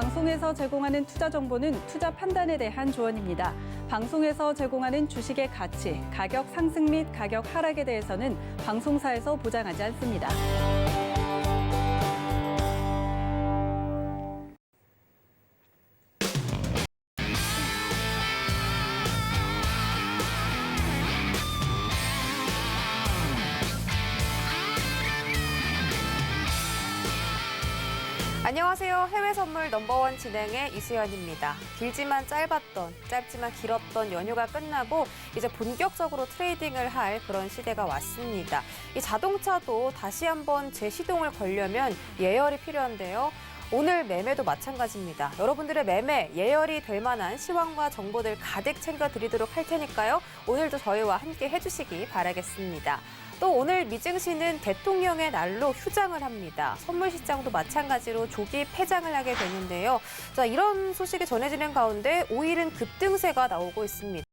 방송에서 제공하는 투자 정보는 투자 판단에 대한 조언입니다. 방송에서 제공하는 주식의 가치, 가격 상승 및 가격 하락에 대해서는 방송사에서 보장하지 않습니다. 안녕하세요. 해외 선물 넘버원 진행의 이수연입니다. 길지만 짧았던, 짧지만 길었던 연휴가 끝나고 이제 본격적으로 트레이딩을 할 그런 시대가 왔습니다. 이 자동차도 다시 한번 재시동을 걸려면 예열이 필요한데요. 오늘 매매도 마찬가지입니다. 여러분들의 매매, 예열이 될 만한 시황과 정보들 가득 챙겨드리도록 할 테니까요. 오늘도 저희와 함께 해주시기 바라겠습니다. 또 오늘 미증시는 대통령의 날로 휴장을 합니다. 선물시장도 마찬가지로 조기 폐장을 하게 되는데요. 자, 이런 소식이 전해지는 가운데 5일은 급등세가 나오고 있습니다.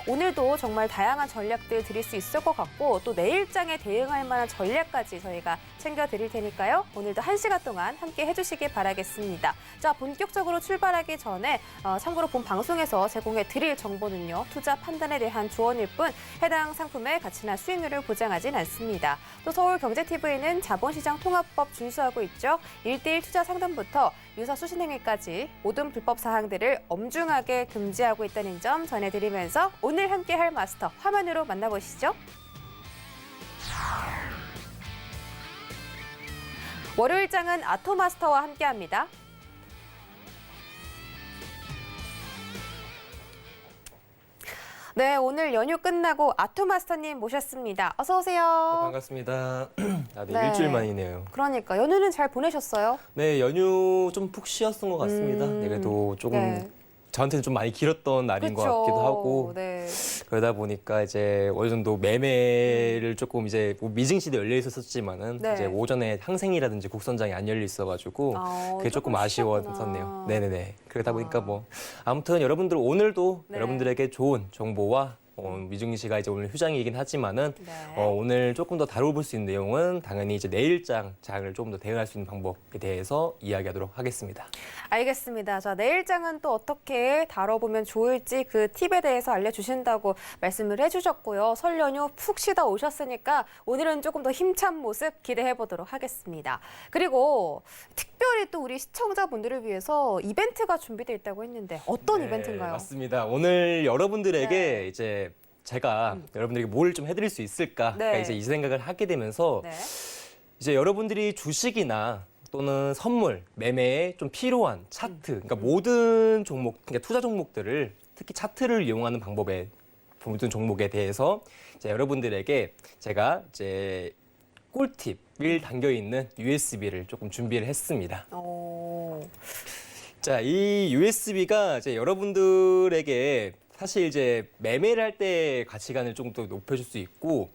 오늘도 정말 다양한 전략들 드릴 수 있을 것 같고 또 내일장에 대응할 만한 전략까지 저희가 챙겨드릴 테니까요. 오늘도 1시간 동안 함께 해주시기 바라겠습니다. 자, 본격적으로 출발하기 전에 참고로 본 방송에서 제공해드릴 정보는요. 투자 판단에 대한 조언일 뿐 해당 상품의 가치나 수익률을 보장하진 않습니다. 또 서울경제TV는 자본시장 통합법 준수하고 있죠. 1:1 투자 상담부터 유사 수신행위까지 모든 불법 사항들을 엄중하게 금지하고 있다는 점 전해드리면서 오늘 함께할 마스터 화면으로 만나보시죠. 월요일장은 아토마스터와 함께합니다. 네, 오늘 연휴 끝나고 아토마스터님 모셨습니다. 어서 오세요. 네, 반갑습니다. 네. 일주일 만이네요. 그러니까 연휴는 잘 보내셨어요? 네, 연휴 좀 푹 쉬었던 것 같습니다. 그래도 조금 저한테는 좀 많이 길었던 날인 것 같기도 하고 그러다 보니까 이제 어느 정도 매매를 조금 이제 뭐 미증시도 열려 있었지만은 이제 오전에 항생이라든지 국선장이 안 열려 있어가지고 그게 조금 아쉬웠었네요. 네네네. 그러다 보니까 뭐 아무튼 여러분들 오늘도 여러분들에게 좋은 정보와 미증시가 이제 오늘 휴장이긴 하지만은 오늘 조금 더 다뤄볼 수 있는 내용은 당연히 이제 내일장을 조금 더 대응할 수 있는 방법에 대해서 이야기하도록 하겠습니다. 알겠습니다. 자, 내일장은 또 어떻게 다뤄보면 좋을지 그 팁에 대해서 알려주신다고 말씀을 해주셨고요. 설 연휴 푹 쉬다 오셨으니까 오늘은 조금 더 힘찬 모습 기대해보도록 하겠습니다. 그리고 특별히 또 우리 시청자분들을 위해서 이벤트가 준비되어 있다고 했는데 어떤 이벤트인가요? 맞습니다. 오늘 여러분들에게 이제 제가 여러분들에게 뭘 좀 해드릴 수 있을까 이제 이 생각을 하게 되면서 이제 여러분들이 주식이나 또는 선물, 매매에 좀 필요한 차트, 그러니까 모든 종목, 그러니까 투자 종목들을 특히 차트를 이용하는 방법에 모든 종목에 대해서 이제 여러분들에게 제가 이제 꿀팁을 담겨 있는 USB를 조금 준비를 했습니다. 자, 이 USB가 이제 여러분들에게 사실 이제 매매를 할 때 가치관을 좀 더 높여줄 수 있고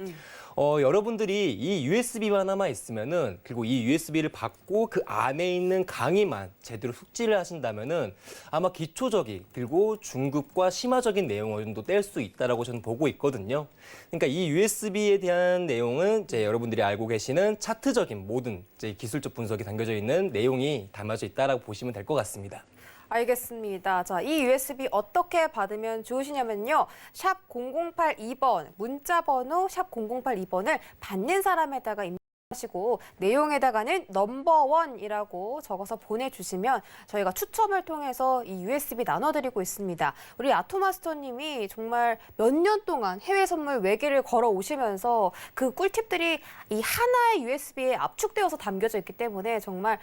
여러분들이 이 USB만 하나만 있으면은 그리고 이 USB를 받고 그 안에 있는 강의만 제대로 숙지를 하신다면은 아마 기초적인 그리고 중급과 심화적인 내용을 정도 뗄 수 있다라고 저는 보고 있거든요. 그러니까 이 USB에 대한 내용은 이제 여러분들이 알고 계시는 차트적인 모든 이제 기술적 분석이 담겨져 있는 내용이 담아져 있다라고 보시면 될 것 같습니다. 알겠습니다. 자, 이 USB 어떻게 받으면 좋으시냐면요. 샵 0082번, 문자 번호 샵 0082번을 받는 사람에다가 하시고 내용에다가는 넘버원이라고 적어서 보내주시면 저희가 추첨을 통해서 이 USB 나눠드리고 있습니다. 우리 아토마스터님이 정말 몇 년 동안 해외 선물 외길을 걸어 오시면서 그 꿀팁들이 이 하나의 USB에 압축되어서 담겨져 있기 때문에 정말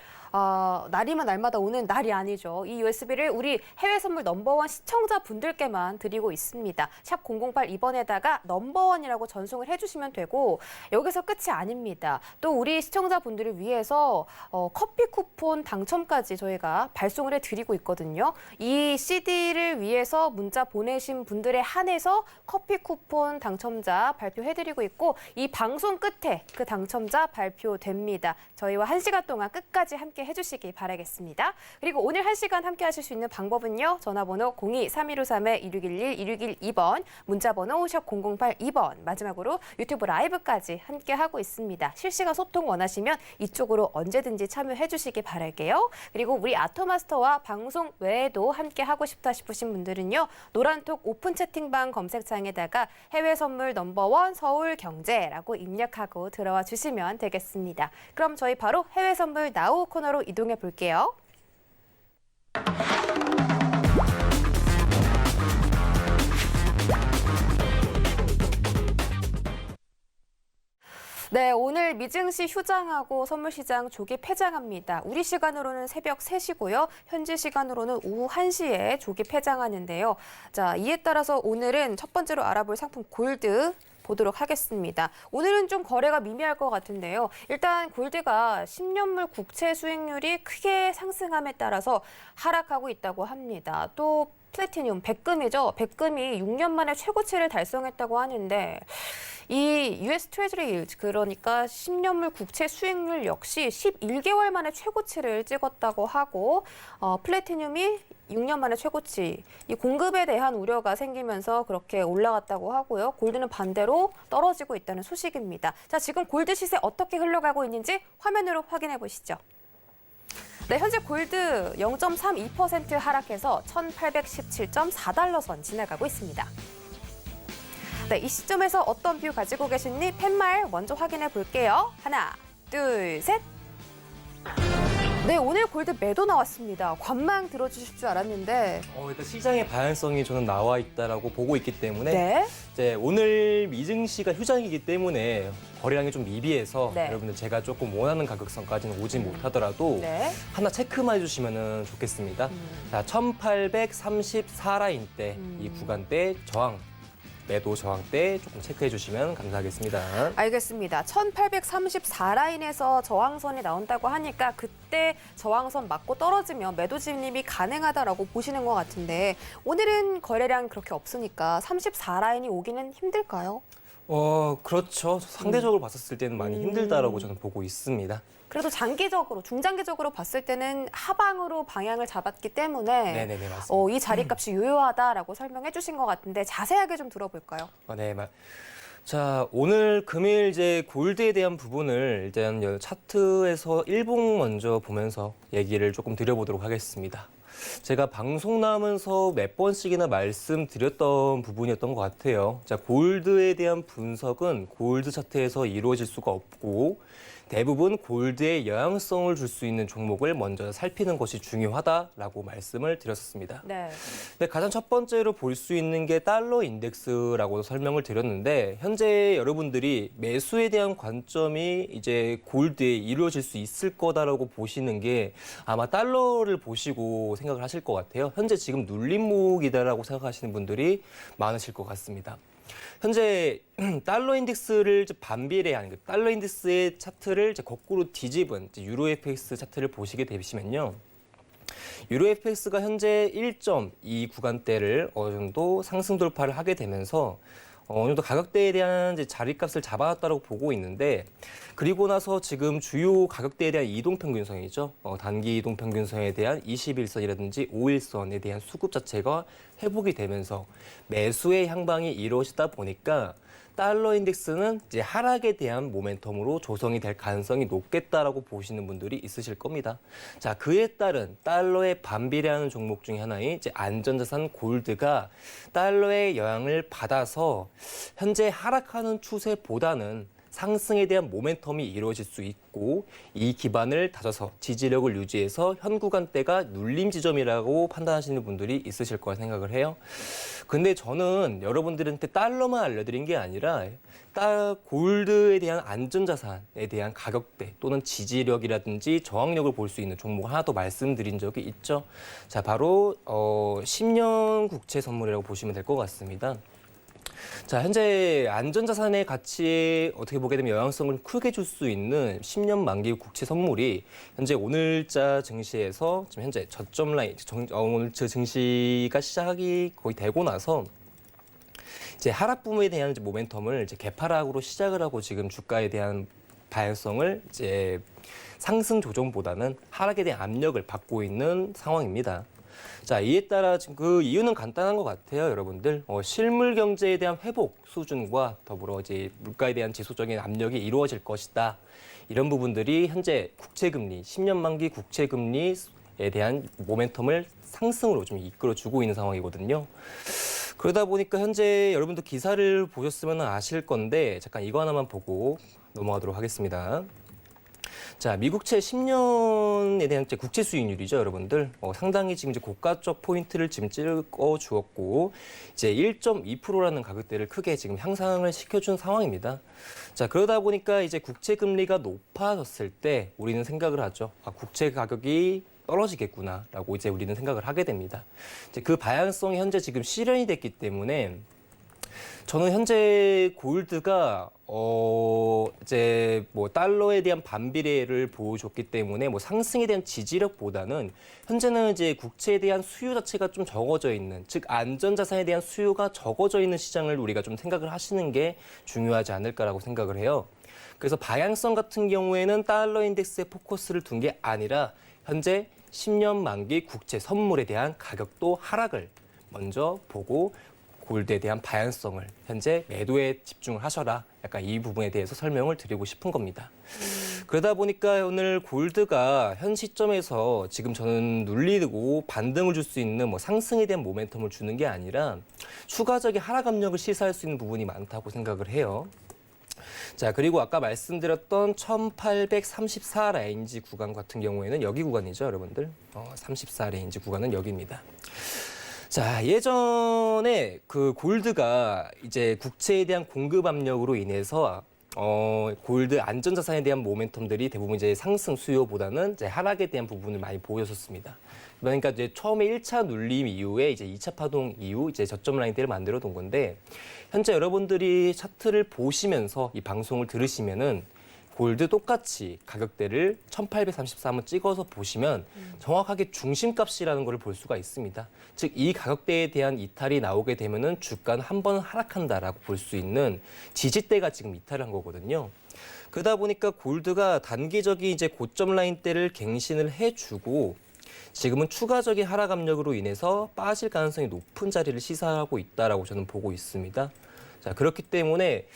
날이면 날마다 오는 날이 아니죠. 이 USB를 우리 해외 선물 넘버원 시청자분들께만 드리고 있습니다. 샵 0082번에다가 넘버원이라고 전송을 해주시면 되고 여기서 끝이 아닙니다. 또 우리 시청자분들을 위해서 커피 쿠폰 당첨까지 저희가 발송을 해드리고 있거든요. 이 CD를 위해서 문자 보내신 분들에 한해서 커피 쿠폰 당첨자 발표해드리고 있고 이 방송 끝에 그 당첨자 발표됩니다. 저희와 1시간 동안 끝까지 함께 해주시기 바라겠습니다. 그리고 오늘 1시간 함께 하실 수 있는 방법은요. 전화번호 02-3153-2611, 2612번, 문자번호 샵 0082번, 마지막으로 유튜브 라이브까지 함께 하고 있습니다. 실시간 실시간 소통 원하시면 이쪽으로 언제든지 참여해 주시기 바랄게요. 그리고 우리 아토마스터와 방송 외에도 함께 하고 싶다 싶으신 분들은요. 노란톡 오픈 채팅방 검색창에다가 해외 선물 넘버원 서울경제라고 입력하고 들어와 주시면 되겠습니다. 그럼 저희 바로 해외 선물 나우 코너로 이동해 볼게요. 네, 오늘 미증시 휴장하고 선물시장 조기 폐장합니다. 우리 시간으로는 새벽 3시고요. 현지 시간으로는 오후 1시에 조기 폐장하는데요. 자, 이에 따라서 오늘은 첫 번째로 알아볼 상품 골드 보도록 하겠습니다. 오늘은 좀 거래가 미미할 것 같은데요. 일단 골드가 10년물 국채 수익률이 크게 상승함에 따라서 하락하고 있다고 합니다. 또 플래티늄, 백금이죠. 백금이 6년 만에 최고치를 달성했다고 하는데 이 US 트레저리 일즈, 그러니까 10년물 국채 수익률 역시 11개월 만에 최고치를 찍었다고 하고 플래티늄이 6년 만에 최고치, 이 공급에 대한 우려가 생기면서 그렇게 올라갔다고 하고요. 골드는 반대로 떨어지고 있다는 소식입니다. 자, 지금 골드 시세 어떻게 흘러가고 있는지 화면으로 확인해 보시죠. 네, 현재 골드 0.32% 하락해서 1,817.4달러 선 지나가고 있습니다. 네, 이 시점에서 어떤 뷰 가지고 계신지 팻말 먼저 확인해 볼게요. 하나, 둘, 셋. 네, 오늘 골드 매도 나왔습니다. 관망 들어주실 줄 알았는데. 일단 시장의 방향성이 저는 나와 있다라고 보고 있기 때문에 네. 이제 오늘 미증시가 휴장이기 때문에 거래량이 좀 미비해서 네. 여러분들 제가 조금 원하는 가격선까지는 오지 못하더라도 네. 하나 체크만 해주시면 좋겠습니다. 자, 1834라인대 이 구간대 저항. 매도 저항대 조금 체크해 주시면 감사하겠습니다. 알겠습니다. 1834라인에서 저항선이 나온다고 하니까 그때 저항선 맞고 떨어지면 매도 진입이 가능하다라고 보시는 것 같은데 오늘은 거래량 그렇게 없으니까 34라인이 오기는 힘들까요? 그렇죠. 상대적으로 봤었을 때는 많이 힘들다라고 저는 보고 있습니다. 그래도 장기적으로, 중장기적으로 봤을 때는 하방으로 방향을 잡았기 때문에 네네네, 맞습니다. 이 자리값이 유효하다라고 설명해 주신 것 같은데 자세하게 좀 들어볼까요? 네, 자, 오늘 금일 이제 골드에 대한 부분을 일단 차트에서 일봉 먼저 보면서 얘기를 조금 드려보도록 하겠습니다. 제가 방송 나오면서 몇 번씩이나 말씀드렸던 부분이었던 것 같아요. 자, 골드에 대한 분석은 골드 차트에서 이루어질 수가 없고 대부분 골드에 영향성을 줄 수 있는 종목을 먼저 살피는 것이 중요하다라고 말씀을 드렸었습니다. 네. 근데 가장 첫 번째로 볼 수 있는 게 달러 인덱스라고 설명을 드렸는데 현재 여러분들이 매수에 대한 관점이 이제 골드에 이루어질 수 있을 거다라고 보시는 게 아마 달러를 보시고 생각을 하실 것 같아요. 현재 지금 눌림목이다라고 생각하시는 분들이 많으실 것 같습니다. 현재 달러 인덱스를 반비례하는 달러 인덱스의 차트를 거꾸로 뒤집은 유로 FX 차트를 보시게 되시면요. 유로 FX가 현재 1.2 구간대를 어느 정도 상승 돌파를 하게 되면서 어느 정도 가격대에 대한 이제 자리값을 잡아왔다고 보고 있는데 그리고 나서 지금 주요 가격대에 대한 이동평균선이죠. 단기 이동평균선에 대한 21선이라든지 5일선에 대한 수급 자체가 회복이 되면서 매수의 향방이 이루어지다 보니까 달러 인덱스는 이제 하락에 대한 모멘텀으로 조성이 될 가능성이 높겠다라고 보시는 분들이 있으실 겁니다. 자, 그에 따른 달러에 반비례하는 종목 중에 하나인 이제 안전자산 골드가 달러의 영향을 받아서 현재 하락하는 추세보다는 상승에 대한 모멘텀이 이루어질 수 있고 이 기반을 다져서 지지력을 유지해서 현 구간대가 눌림 지점이라고 판단하시는 분들이 있으실 거라 생각을 해요. 근데 저는 여러분들한테 달러만 알려드린 게 아니라 골드에 대한 안전자산에 대한 가격대 또는 지지력이라든지 저항력을 볼 수 있는 종목을 하나 더 말씀드린 적이 있죠. 자, 바로 10년 국채 선물이라고 보시면 될 것 같습니다. 자, 현재 안전자산의 가치에 어떻게 보게 되면 영향성을 크게 줄 수 있는 10년 만기 국채 선물이 현재 오늘자 증시에서 지금 현재 저점 라인, 오늘 증시가 시작이 거의 되고 나서 이제 하락 부분에 대한 이제 모멘텀을 이제 개파락으로 시작을 하고 지금 주가에 대한 방향성을 이제 상승 조정보다는 하락에 대한 압력을 받고 있는 상황입니다. 자, 이에 따라 지금 그 이유는 간단한 것 같아요, 여러분들. 실물 경제에 대한 회복 수준과 더불어 이제 물가에 대한 지속적인 압력이 이루어질 것이다. 이런 부분들이 현재 국채금리, 10년 만기 국채금리에 대한 모멘텀을 상승으로 좀 이끌어주고 있는 상황이거든요. 그러다 보니까 현재 여러분도 기사를 보셨으면 아실 건데 잠깐 이거 하나만 보고 넘어가도록 하겠습니다. 자, 미국채 10년에 대한 국채 수익률이죠, 여러분들. 상당히 지금 이제 고가적 포인트를 지금 찍어 주었고, 이제 1.2%라는 가격대를 크게 지금 향상을 시켜준 상황입니다. 자, 그러다 보니까 이제 국채 금리가 높아졌을 때 우리는 생각을 하죠. 아, 국채 가격이 떨어지겠구나라고 이제 우리는 생각을 하게 됩니다. 이제 그 방향성이 현재 지금 실현이 됐기 때문에 저는 현재 골드가 이제 뭐 달러에 대한 반비례를 보여줬기 때문에 뭐 상승에 대한 지지력보다는 현재는 이제 국채에 대한 수요 자체가 좀 적어져 있는, 즉 안전자산에 대한 수요가 적어져 있는 시장을 우리가 좀 생각을 하시는 게 중요하지 않을까라고 생각을 해요. 그래서 방향성 같은 경우에는 달러 인덱스에 포커스를 둔 게 아니라 현재 10년 만기 국채 선물에 대한 가격도 하락을 먼저 보고 골드에 대한 방향성을 현재 매도에 집중을 하셔라. 약간 이 부분에 대해서 설명을 드리고 싶은 겁니다. 그러다 보니까 오늘 골드가 현 시점에서 지금 저는 눌리고 반등을 줄 수 있는 뭐 상승에 대한 모멘텀을 주는 게 아니라 추가적인 하락 압력을 시사할 수 있는 부분이 많다고 생각을 해요. 자, 그리고 아까 말씀드렸던 1834 레인지 구간 같은 경우에는 여기 구간이죠, 여러분들. 34 레인지 구간은 여기입니다. 자, 예전에 그 골드가 이제 국채에 대한 공급 압력으로 인해서 골드 안전자산에 대한 모멘텀들이 대부분 이제 상승 수요보다는 이제 하락에 대한 부분을 많이 보여줬습니다. 그러니까 이제 처음에 1차 눌림 이후에 이제 2차 파동 이후 이제 저점 라인대를 만들어 둔 건데 현재 여러분들이 차트를 보시면서 이 방송을 들으시면은 골드 똑같이 가격대를 1834 한번 찍어서 보시면 정확하게 중심값이라는 걸 볼 수가 있습니다. 즉, 이 가격대에 대한 이탈이 나오게 되면은 주가는 한 번 하락한다라고 볼 수 있는 지지대가 지금 이탈한 거거든요. 그러다 보니까 골드가 단기적인 이제 고점 라인대를 갱신을 해주고 지금은 추가적인 하락 압력으로 인해서 빠질 가능성이 높은 자리를 시사하고 있다라고 저는 보고 있습니다. 자, 그렇기 때문에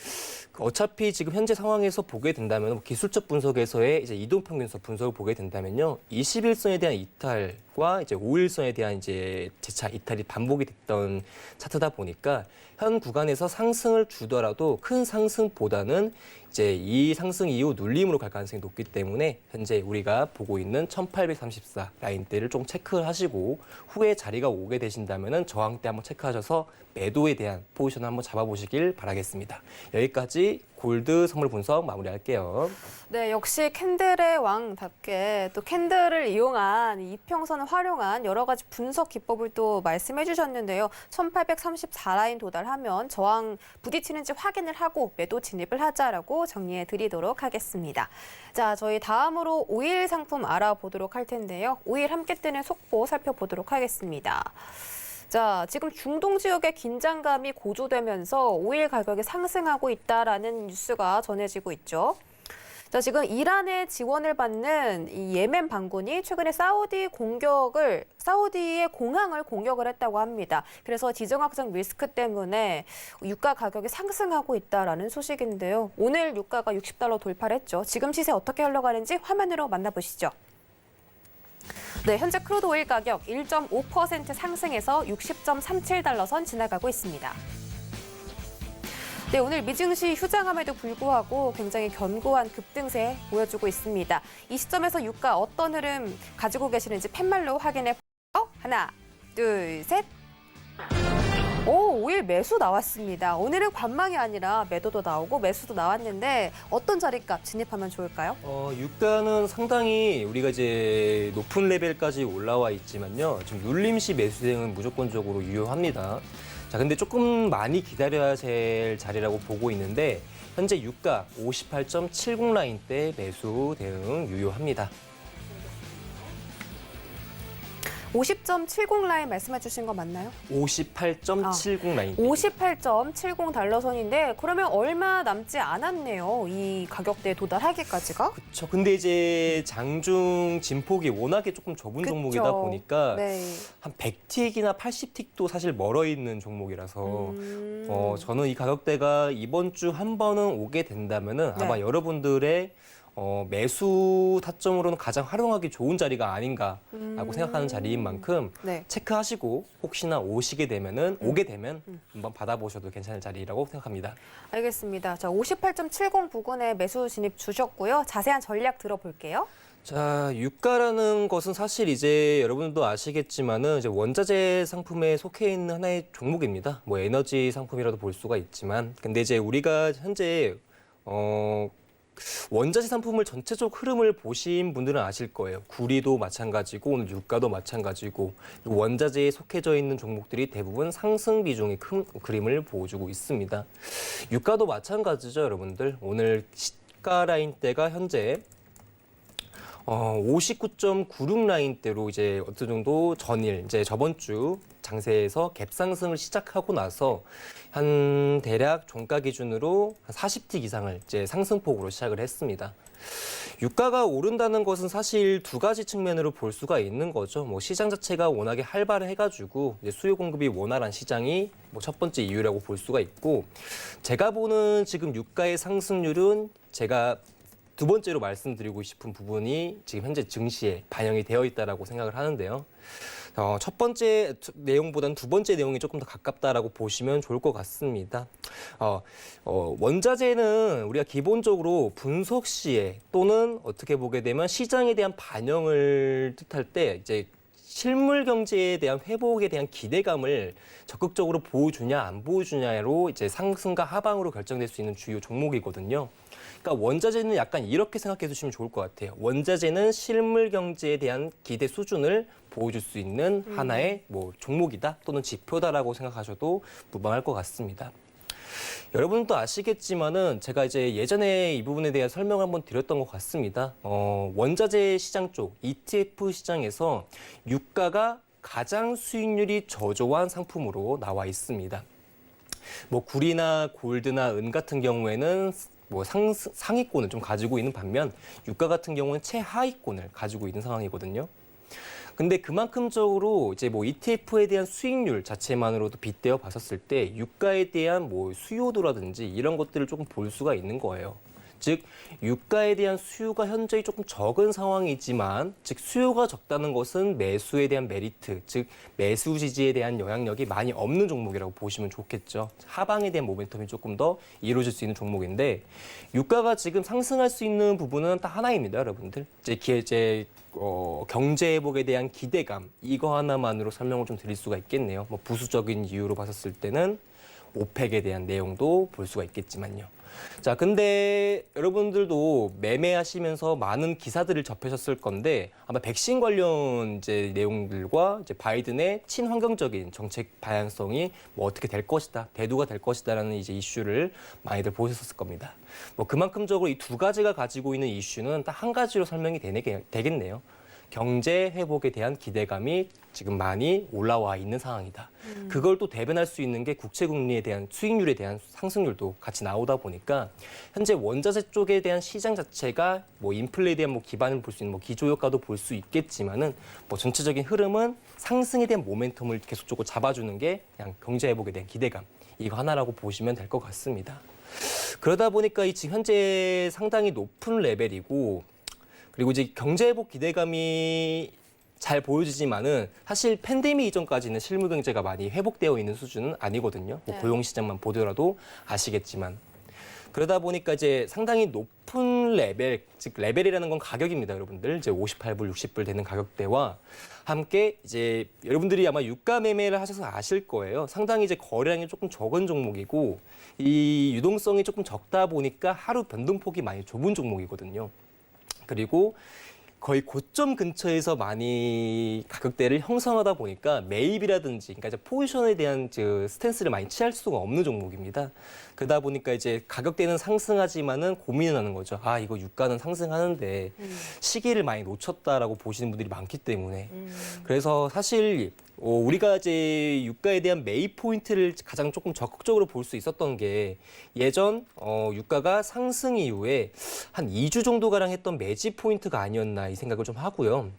어차피 지금 현재 상황에서 보게 된다면 기술적 분석에서의 이제 이동평균선 분석을 보게 된다면요. 21선에 대한 이탈과 이제 5일선에 대한 이제 재차 이탈이 반복이 됐던 차트다 보니까 현 구간에서 상승을 주더라도 큰 상승보다는 이제 이 상승 이후 눌림으로 갈 가능성이 높기 때문에 현재 우리가 보고 있는 1834 라인대를 좀 체크를 하시고 후에 자리가 오게 되신다면은 저항대 한번 체크하셔서 매도에 대한 포지션을 한번 잡아보시길 바라겠습니다. 여기까지 골드 선물 분석 마무리할게요. 네, 역시 캔들의 왕답게 또 캔들을 이용한 이평선을 활용한 여러 가지 분석 기법을 또 말씀해 주셨는데요. 1834 라인 도달하면 저항 부딪히는지 확인을 하고 매도 진입을 하자라고 정리해 드리도록 하겠습니다. 자, 저희 다음으로 오일 상품 알아보도록 할 텐데요. 오일 함께 뜨는 속보 살펴보도록 하겠습니다. 자, 지금 중동 지역의 긴장감이 고조되면서 오일 가격이 상승하고 있다라는 뉴스가 전해지고 있죠. 자, 지금 이란의 지원을 받는 이 예멘 반군이 최근에 사우디의 공항을 공격을 했다고 합니다. 그래서 지정학적 리스크 때문에 유가 가격이 상승하고 있다라는 소식인데요. 오늘 유가가 $60 돌파를 했죠. 지금 시세 어떻게 흘러가는지 화면으로 만나보시죠. 네, 현재 크루드 오일 가격 1.5% 상승해서 $60.37 선 지나가고 있습니다. 네, 오늘 미증시 휴장함에도 불구하고 굉장히 견고한 급등세 보여주고 있습니다. 이 시점에서 유가 어떤 흐름 가지고 계시는지 팻말로 확인해 볼까요? 하나, 둘, 셋. 오, 오일 매수 나왔습니다. 오늘은 관망이 아니라 매도도 나오고 매수도 나왔는데 어떤 자리값 진입하면 좋을까요? 유가는 상당히 우리가 이제 높은 레벨까지 올라와 있지만요. 지금 눌림시 매수 대응은 무조건적으로 유효합니다. 자, 근데 조금 많이 기다려야 될 자리라고 보고 있는데 현재 유가 58.70 라인대 매수 대응 유효합니다. 50.70 라인 말씀해 주신 거 맞나요? 58.70 라인. 58.70 달러 선인데 그러면 얼마 남지 않았네요. 이 가격대에 도달하기까지가. 그렇죠. 근데 이제 장중 진폭이 워낙에 조금 좁은 그쵸. 종목이다 보니까 네. 한 100틱이나 80틱도 사실 멀어 있는 종목이라서 저는 이 가격대가 이번 주 한 번은 오게 된다면은 아마 네. 여러분들의 매수 타점으로는 가장 활용하기 좋은 자리가 아닌가라고 생각하는 자리인 만큼 네. 체크하시고 혹시나 오시게 되면은 오게 되면 한번 받아보셔도 괜찮을 자리라고 생각합니다. 알겠습니다. 자, 58.70 부근에 매수 진입 주셨고요. 자세한 전략 들어볼게요. 자, 유가라는 것은 사실 이제 여러분도 아시겠지만은 이제 원자재 상품에 속해 있는 하나의 종목입니다. 뭐 에너지 상품이라도 볼 수가 있지만, 근데 이제 우리가 현재 원자재 상품을 전체적 흐름을 보신 분들은 아실 거예요. 구리도 마찬가지고 오늘 유가도 마찬가지고 원자재에 속해져 있는 종목들이 대부분 상승 비중이 큰 그림을 보여주고 있습니다. 유가도 마찬가지죠, 여러분들. 오늘 시가 라인대가 현재 59.96 라인대로 이제 어느 정도 전일, 이제 저번 주 장세에서 갭 상승을 시작하고 나서 한 대략 종가 기준으로 한 40틱 이상을 이제 상승폭으로 시작을 했습니다. 유가가 오른다는 것은 사실 두 가지 측면으로 볼 수가 있는 거죠. 뭐 시장 자체가 워낙에 활발해가지고 이제 수요 공급이 원활한 시장이 뭐 첫 번째 이유라고 볼 수가 있고, 제가 보는 지금 유가의 상승률은 제가 두 번째로 말씀드리고 싶은 부분이 지금 현재 증시에 반영이 되어 있다라고 생각을 하는데요. 첫 번째 내용보다는 두 번째 내용이 조금 더 가깝다라고 보시면 좋을 것 같습니다. 원자재는 우리가 기본적으로 분석 시에 또는 어떻게 보게 되면 시장에 대한 반영을 뜻할 때 이제 실물 경제에 대한 회복에 대한 기대감을 적극적으로 보여주냐 안 보여주냐로 이제 상승과 하방으로 결정될 수 있는 주요 종목이거든요. 그러니까 원자재는 약간 이렇게 생각해 주시면 좋을 것 같아요. 원자재는 실물 경제에 대한 기대 수준을 보여줄 수 있는 하나의 뭐 종목이다 또는 지표다라고 생각하셔도 무방할 것 같습니다. 여러분도 아시겠지만은 제가 이제 예전에 이 부분에 대한 설명을 한번 드렸던 것 같습니다. 원자재 시장 쪽 ETF 시장에서 유가가 가장 수익률이 저조한 상품으로 나와 있습니다. 뭐 구리나 골드나 은 같은 경우에는 뭐 상위권을 좀 가지고 있는 반면 유가 같은 경우는 최하위권을 가지고 있는 상황이거든요. 근데 그만큼적으로 이제 뭐 ETF에 대한 수익률 자체만으로도 빗대어 봤었을 때 유가에 대한 뭐 수요도라든지 이런 것들을 조금 볼 수가 있는 거예요. 즉 유가에 대한 수요가 현저히 조금 적은 상황이지만, 즉 수요가 적다는 것은 매수에 대한 메리트, 즉 매수 지지에 대한 영향력이 많이 없는 종목이라고 보시면 좋겠죠. 하방에 대한 모멘텀이 조금 더 이루어질 수 있는 종목인데, 유가가 지금 상승할 수 있는 부분은 딱 하나입니다, 여러분들. 이제 경제 회복에 대한 기대감, 이거 하나만으로 설명을 좀 드릴 수가 있겠네요. 뭐 부수적인 이유로 봤었을 때는 오펙에 대한 내용도 볼 수가 있겠지만요. 자, 근데 여러분들도 매매하시면서 많은 기사들을 접하셨을 건데, 아마 백신 관련 이제 내용들과 이제 바이든의 친환경적인 정책 방향성이 뭐 어떻게 될 것이다, 대두가 될 것이다라는 이제 이슈를 많이들 보셨을 겁니다. 뭐 그만큼적으로 이 두 가지가 가지고 있는 이슈는 딱 한 가지로 설명이 되겠네요. 경제 회복에 대한 기대감이 지금 많이 올라와 있는 상황이다. 그걸 또 대변할 수 있는 게 국채 금리에 대한 수익률에 대한 상승률도 같이 나오다 보니까 현재 원자재 쪽에 대한 시장 자체가 뭐 인플레에 대한 뭐 기반을 볼 수 있는 뭐 기조 효과도 볼 수 있겠지만은 뭐 전체적인 흐름은 상승에 대한 모멘텀을 계속적으로 잡아주는 게 그냥 경제 회복에 대한 기대감, 이거 하나라고 보시면 될 것 같습니다. 그러다 보니까 이 지금 현재 상당히 높은 레벨이고, 그리고 이제 경제 회복 기대감이 잘 보여지지만은 사실 팬데믹 이전까지는 실물 경제가 많이 회복되어 있는 수준은 아니거든요. 뭐 고용 시장만 보더라도 아시겠지만. 그러다 보니까 이제 상당히 높은 레벨, 즉 레벨이라는 건 가격입니다, 여러분들. 이제 58불, 60불 되는 가격대와 함께 이제 여러분들이 아마 유가 매매를 하셔서 아실 거예요. 상당히 이제 거래량이 조금 적은 종목이고, 이 유동성이 조금 적다 보니까 하루 변동폭이 많이 좁은 종목이거든요. 그리고 거의 고점 근처에서 많이 가격대를 형성하다 보니까 매입이라든지 그러니까 이제 포지션에 대한 스탠스를 많이 취할 수가 없는 종목입니다. 그러다 보니까 이제 가격대는 상승하지만은 고민을 하는 거죠. 아, 이거 유가는 상승하는데 시기를 많이 놓쳤다라고 보시는 분들이 많기 때문에. 그래서 사실 우리가 이제 유가에 대한 매입 포인트를 가장 조금 적극적으로 볼 수 있었던 게 예전 유가가 상승 이후에 한 2주 정도가량 했던 매집 포인트가 아니었나 이 생각을 좀 하고요.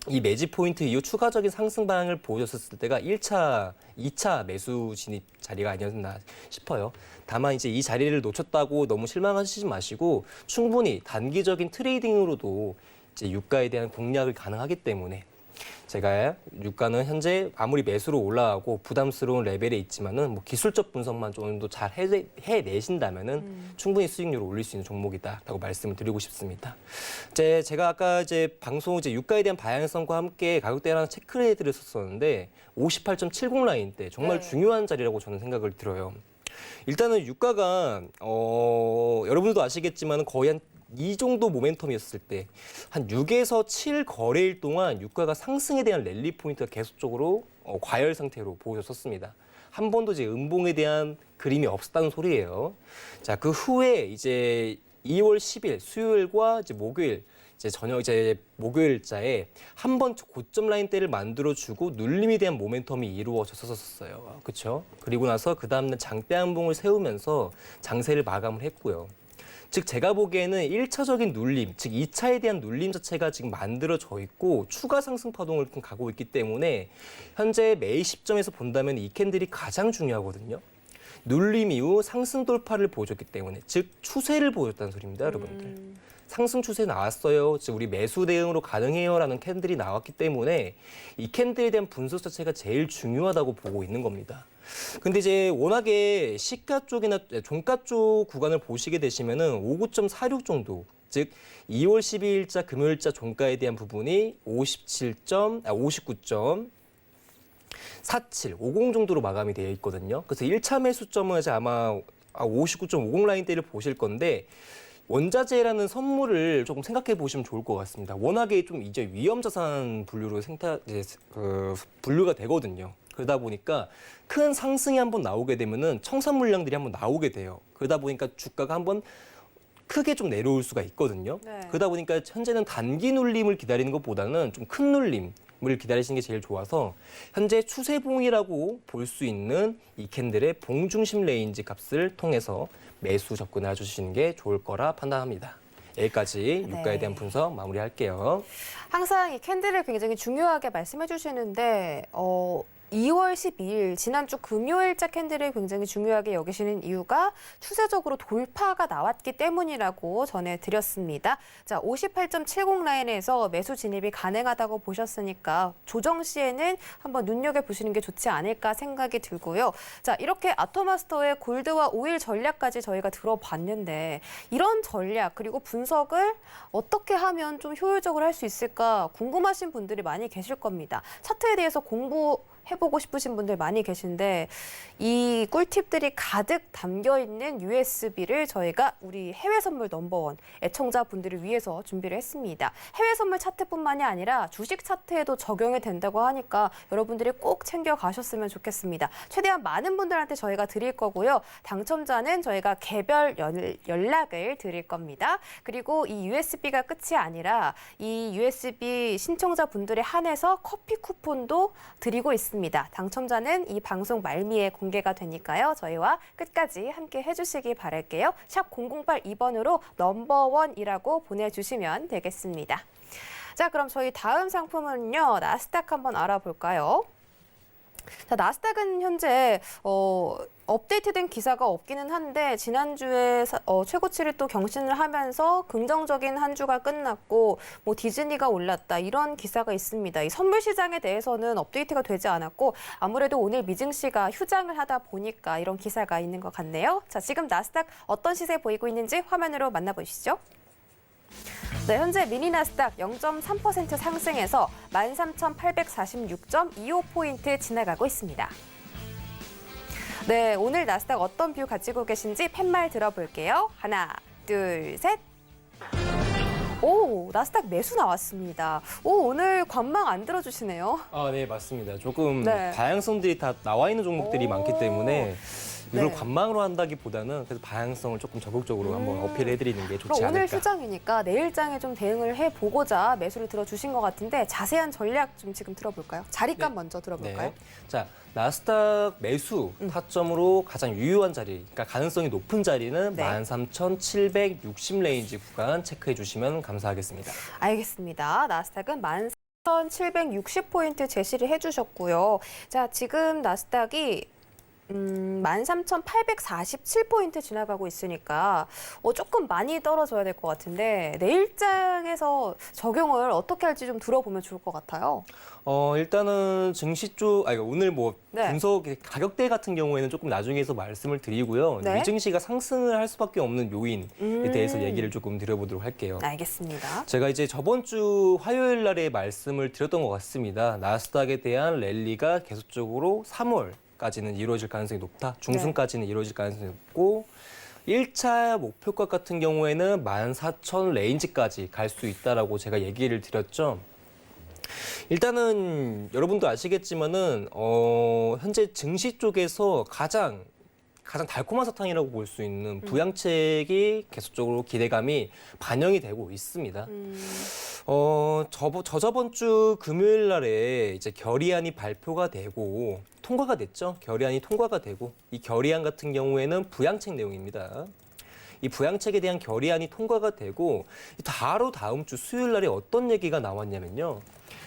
이 매집 포인트 이후 추가적인 상승 방향을 보여줬을 때가 1차, 2차 매수 진입 자리가 아니었나 싶어요. 다만 이제 이 자리를 놓쳤다고 너무 실망하시지 마시고 충분히 단기적인 트레이딩으로도 이제 유가에 대한 공략을 가능하기 때문에 제가 유가는 현재 아무리 매수로 올라가고 부담스러운 레벨에 있지만은 뭐 기술적 분석만 좀 더 잘 해내신다면은 충분히 수익률을 올릴 수 있는 종목이다라고 말씀을 드리고 싶습니다. 제가 아까 방송 유가에 대한 방향성과 함께 가격대를 하나 체크를 해드렸었는데 58.70 라인 때 정말 중요한 자리라고 저는 생각을 들어요. 일단은 유가가 여러분들도 아시겠지만 거의 한 이 정도 모멘텀이었을 때 한 6에서 7 거래일 동안 유가가 상승에 대한 랠리 포인트가 계속적으로 과열 상태로 보여졌었습니다. 한 번도 이제 음봉에 대한 그림이 없었다는 소리예요. 자, 그 후에 이제 2월 10일 수요일과 이제 목요일 저녁 목요일자에 한 번 고점 라인대를 만들어주고 눌림에 대한 모멘텀이 이루어졌었어요. 그렇죠? 그리고 나서 그 다음날 장대 한봉을 세우면서 장세를 마감을 했고요. 즉 제가 보기에는 1차적인 눌림, 즉 2차에 대한 눌림 자체가 지금 만들어져 있고 추가 상승 파동을 가고 있기 때문에 현재 매입 시점에서 본다면 이 캔들이 가장 중요하거든요. 눌림 이후 상승 돌파를 보여줬기 때문에 즉 추세를 보여줬다는 소리입니다, 여러분들. 상승 추세 나왔어요. 즉 우리 매수 대응으로 가능해요라는 캔들이 나왔기 때문에 이 캔들에 대한 분석 자체가 제일 중요하다고 보고 있는 겁니다. 근데 이제 워낙에 시가 쪽이나 종가 쪽 구간을 보시게 되시면은 59.46 정도, 즉 2월 12일자 금요일자 종가에 대한 부분이 59.47, 50 정도로 마감이 되어 있거든요. 그래서 1차 매수점은 이제 아마 59.50 라인대를 보실 건데 원자재라는 선물을 조금 생각해 보시면 좋을 것 같습니다. 워낙에 좀 이제 위험자산 분류로 분류가 되거든요. 그러다 보니까 큰 상승이 한번 나오게 되면은 청산 물량들이 한번 나오게 돼요. 그러다 보니까 주가가 한번 크게 좀 내려올 수가 있거든요. 네. 그러다 보니까 현재는 단기 눌림을 기다리는 것보다는 좀 큰 눌림을 기다리시는 게 제일 좋아서 현재 추세봉이라고 볼 수 있는 이 캔들의 봉 중심 레인지 값을 통해서 매수 접근해 주시는 게 좋을 거라 판단합니다. 여기까지 유가에 대한 분석 마무리할게요. 항상 이 캔들을 굉장히 중요하게 말씀해 주시는데 2월 12일 지난주 금요일자 캔들을 굉장히 중요하게 여기시는 이유가 추세적으로 돌파가 나왔기 때문이라고 전해드렸습니다. 자, 58.70 라인에서 매수 진입이 가능하다고 보셨으니까 조정 시에는 한번 눈여겨보시는 게 좋지 않을까 생각이 들고요. 자, 이렇게 아토마스터의 골드와 오일 전략까지 저희가 들어봤는데 이런 전략 그리고 분석을 어떻게 하면 좀 효율적으로 할 수 있을까 궁금하신 분들이 많이 계실 겁니다. 차트에 대해서 해보고 싶으신 분들 많이 계신데 이 꿀팁들이 가득 담겨있는 USB를 저희가 우리 해외 선물 넘버원 애청자분들을 위해서 준비를 했습니다. 해외 선물 차트뿐만이 아니라 주식 차트에도 적용이 된다고 하니까 여러분들이 꼭 챙겨가셨으면 좋겠습니다. 최대한 많은 분들한테 저희가 드릴 거고요. 당첨자는 저희가 개별 연락을 드릴 겁니다. 그리고 이 USB가 끝이 아니라 이 USB 신청자분들에 한해서 커피 쿠폰도 드리고 있습니다. 당첨자는 이 방송 말미에 공개가 되니까요. 저희와 끝까지 함께 해주시기 바랄게요. 샵 0082번으로 넘버원이라고 보내주시면 되겠습니다. 자, 그럼 저희 다음 상품은요. 나스닥 한번 알아볼까요? 자, 나스닥은 현재 업데이트된 기사가 없기는 한데 지난주에 최고치를 또 경신을 하면서 긍정적인 한 주가 끝났고 뭐 디즈니가 올랐다 이런 기사가 있습니다. 이 선물 시장에 대해서는 업데이트가 되지 않았고 아무래도 오늘 미증 씨가 휴장을 하다 보니까 이런 기사가 있는 것 같네요. 자, 지금 나스닥 어떤 시세 보이고 있는지 화면으로 만나보시죠. 네, 현재 미니 나스닥 0.3% 상승해서 13,846.25포인트 지나가고 있습니다. 네, 오늘 나스닥 어떤 뷰 가지고 계신지 팻말 들어볼게요. 하나, 둘, 셋. 오, 나스닥 매수 나왔습니다. 오, 오늘 관망 안 들어주시네요. 아, 네, 맞습니다. 조금 네. 다양성들이 다 나와 있는 종목들이 많기 때문에 이걸 네. 관망으로 한다기보다는 그래서 다양성을 조금 적극적으로 한번 어필해드리는 게 좋지 그럼 오늘 않을까. 휴장이니까 내일장에 좀 대응을 해보고자 매수를 들어주신 것 같은데 자세한 전략 좀 지금 들어볼까요? 자리값 네. 먼저 들어볼까요? 네. 자, 나스닥 매수 타점으로 가장 유효한 자리, 그러니까 가능성이 높은 자리는 네. 13,760 레인지 구간 체크해 주시면 감사하겠습니다. 알겠습니다. 나스닥은 13,760포인트 제시를 해주셨고요. 자, 지금 나스닥이 13,847포인트 지나가고 있으니까 조금 많이 떨어져야 될 것 같은데 내일장에서 적용을 어떻게 할지 좀 들어보면 좋을 것 같아요. 일단은 증시 쪽, 오늘 뭐 네. 분석 가격대 같은 경우에는 조금 나중에서 말씀을 드리고요. 네. 미증시가 상승을 할 수밖에 없는 요인에 대해서 얘기를 조금 드려보도록 할게요. 알겠습니다. 제가 이제 저번 주 화요일 날에 말씀을 드렸던 것 같습니다. 나스닥에 대한 랠리가 계속적으로 3월까지는 이루어질 가능성이 높다. 중순까지는 이루어질 가능성이 높고 1차 목표가 같은 경우에는 14,000 레인지까지 갈 수 있다라고 제가 얘기를 드렸죠. 일단은 여러분도 아시겠지만은 현재 증시 쪽에서 가장 달콤한 사탕이라고 볼 수 있는 부양책이 계속적으로 기대감이 반영이 되고 있습니다. 저번 주 금요일 날에 이제 결의안이 발표가 되고 통과가 됐죠. 결의안이 통과가 되고 이 결의안 같은 경우에는 부양책 내용입니다. 이 부양책에 대한 결의안이 통과가 되고 바로 다음 주 수요일 날에 어떤 얘기가 나왔냐면요.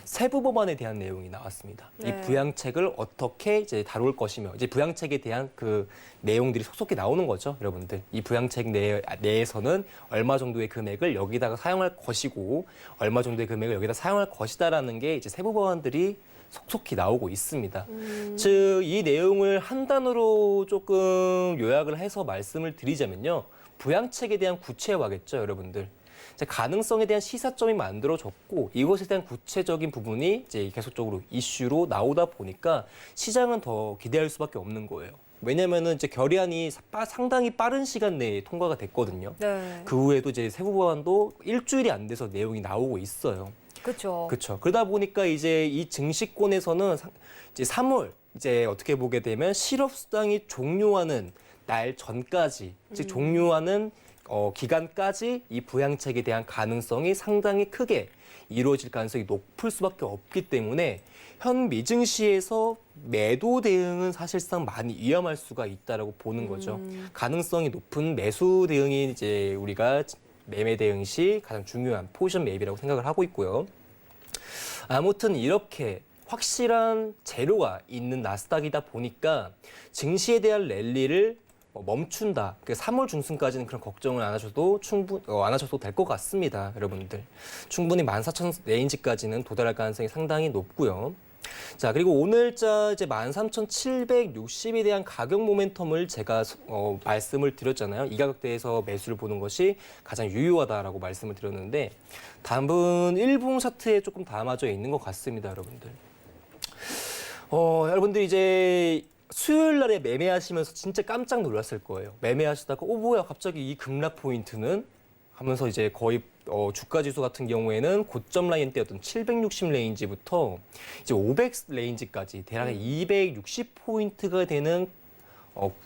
세부 법안에 대한 내용이 나왔습니다. 네. 이 부양책을 어떻게 이제 다룰 것이며 이제 부양책에 대한 그 내용들이 속속히 나오는 거죠, 여러분들. 이 부양책 내에서는 얼마 정도의 금액을 여기다가 사용할 것이고 얼마 정도의 금액을 여기다 사용할 것이다라는 게 이제 세부 법안들이 속속히 나오고 있습니다. 즉, 이 내용을 한 단어로 조금 요약을 해서 말씀을 드리자면요. 부양책에 대한 구체화겠죠, 여러분들. 이제 가능성에 대한 시사점이 만들어졌고 이것에 대한 구체적인 부분이 이제 계속적으로 이슈로 나오다 보니까 시장은 더 기대할 수밖에 없는 거예요. 왜냐면은 이제 결의안이 상당히 빠른 시간 내에 통과가 됐거든요. 네. 그 후에도 이제 세부 법안도 일주일이 안 돼서 내용이 나오고 있어요. 그렇죠. 그렇죠. 그러다 보니까 이제 이 증시권에서는 이제 3월 이제 어떻게 보게 되면 실업수당이 종료하는 날 전까지 즉 종료하는 기간까지 이 부양책에 대한 가능성이 상당히 크게 이루어질 가능성이 높을 수밖에 없기 때문에 현 미증시에서 매도 대응은 사실상 많이 위험할 수가 있다라고 보는 거죠. 가능성이 높은 매수 대응이 이제 우리가 매매 대응 시 가장 중요한 포지션 매입이라고 생각을 하고 있고요. 아무튼 이렇게 확실한 재료가 있는 나스닥이다 보니까 증시에 대한 랠리를 멈춘다. 3월 중순까지는 그런 걱정을 안 하셔도 안 하셔도 될 것 같습니다, 여러분들. 충분히 14,000 레인지까지는 도달할 가능성이 상당히 높고요. 자, 그리고 오늘자 이제 13,760에 대한 가격 모멘텀을 제가 말씀을 드렸잖아요. 이 가격대에서 매수를 보는 것이 가장 유효하다라고 말씀을 드렸는데 답은 일봉 차트에 조금 담아져 있는 것 같습니다, 여러분들. 여러분들 이제 수요일 날에 매매하시면서 진짜 깜짝 놀랐을 거예요. 매매하시다가 뭐야 갑자기 이 급락 포인트는 하면서 이제 거의 주가 지수 같은 경우에는 고점 라인대였던 760 레인지부터 이제 500 레인지까지 대략 260포인트가 되는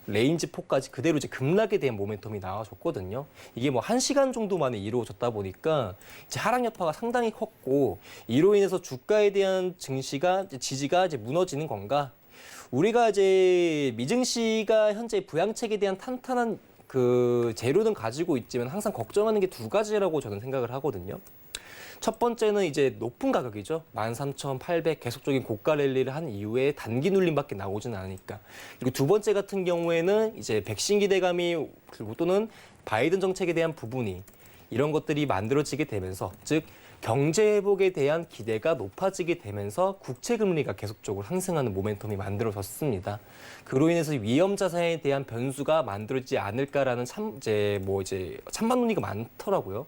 레인지 폭까지 그대로 이제 급락에 대한 모멘텀이 나와줬거든요. 이게 뭐 1시간 정도 만에 이루어졌다 보니까 이제 하락 여파가 상당히 컸고 이로 인해서 주가에 대한 지지가 이제 무너지는 건가? 우리가 이제 미증시가 현재 부양책에 대한 탄탄한 그 재료는 가지고 있지만 항상 걱정하는 게 두 가지라고 저는 생각을 하거든요. 첫 번째는 이제 높은 가격이죠. 13,800 계속적인 고가 랠리를 한 이후에 단기 눌림밖에 나오지는 않으니까. 그리고 두 번째 같은 경우에는 이제 백신 기대감이 그리고 또는 바이든 정책에 대한 부분이 이런 것들이 만들어지게 되면서 즉 경제 회복에 대한 기대가 높아지게 되면서 국채 금리가 계속적으로 상승하는 모멘텀이 만들어졌습니다. 그로 인해서 위험 자산에 대한 변수가 만들어지지 않을까라는 찬반 논의가 많더라고요.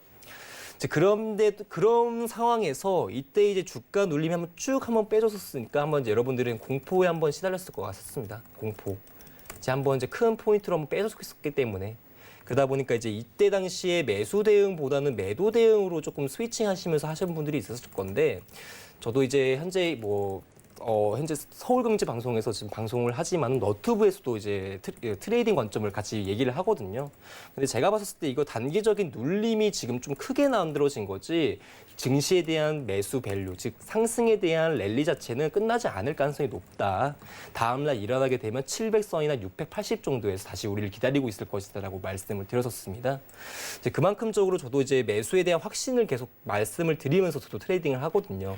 그런데 그런 상황에서 이때 이제 주가 눌림이 한번 빼줬었으니까 한번 이제 여러분들은 공포에 한번 시달렸을 것 같습니다. 공포. 한번 이제 큰 포인트로 한번 빼줬었기 때문에. 그러다 보니까 이제 이때 당시에 매수 대응보다는 매도 대응으로 조금 스위칭하시면서 하시는 분들이 있었을 건데 저도 이제 현재 현재 서울경제방송에서 지금 방송을 하지만 너튜브에서도 이제 트레이딩 관점을 같이 얘기를 하거든요. 근데 제가 봤을 때 이거 단기적인 눌림이 지금 좀 크게 만들어진 거지 증시에 대한 매수 밸류, 즉 상승에 대한 랠리 자체는 끝나지 않을 가능성이 높다. 다음날 일어나게 되면 700선이나 680 정도에서 다시 우리를 기다리고 있을 것이다라고 말씀을 드렸었습니다. 이제 그만큼적으로 저도 이제 매수에 대한 확신을 계속 말씀을 드리면서 저도 트레이딩을 하거든요.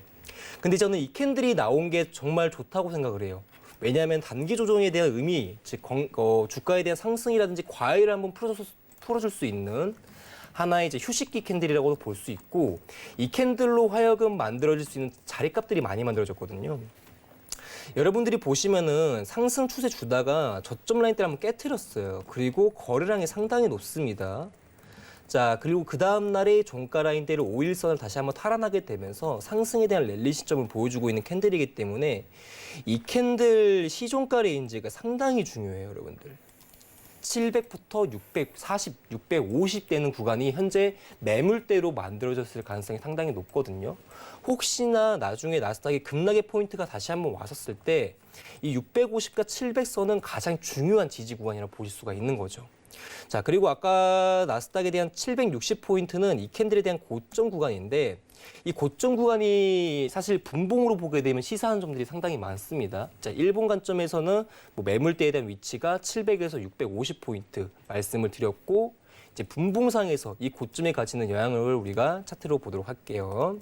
근데 저는 이 캔들이 나온 게 정말 좋다고 생각을 해요. 왜냐하면 단기 조정에 대한 의미, 즉 주가에 대한 상승이라든지 과열을 한번 풀어줄 수 있는 하나의 이제 휴식기 캔들이라고도 볼 수 있고 이 캔들로 하여금 만들어질 수 있는 자리값들이 많이 만들어졌거든요. 여러분들이 보시면은 상승 추세 주다가 저점 라인대를 한번 깨트렸어요. 그리고 거래량이 상당히 높습니다. 자, 그리고 그 다음 날에 종가 라인대를 5일선을 다시 한번 탈환하게 되면서 상승에 대한 랠리 시점을 보여주고 있는 캔들이기 때문에 이 캔들 시종가 레인지가 상당히 중요해요, 여러분들. 700부터 640, 650 되는 구간이 현재 매물대로 만들어졌을 가능성이 상당히 높거든요. 혹시나 나중에 나스닥이 급락의 포인트가 다시 한번 왔었을 때 이 650과 700선은 가장 중요한 지지 구간이라고 보실 수가 있는 거죠. 자, 그리고 아까 나스닥에 대한 760포인트는 이 캔들에 대한 고점 구간인데 이 고점 구간이 사실 분봉으로 보게 되면 시사하는 점들이 상당히 많습니다. 자, 일본 관점에서는 매물대에 대한 위치가 700에서 650포인트 말씀을 드렸고 이제 분봉상에서 이 고점에 가지는 영향을 우리가 차트로 보도록 할게요.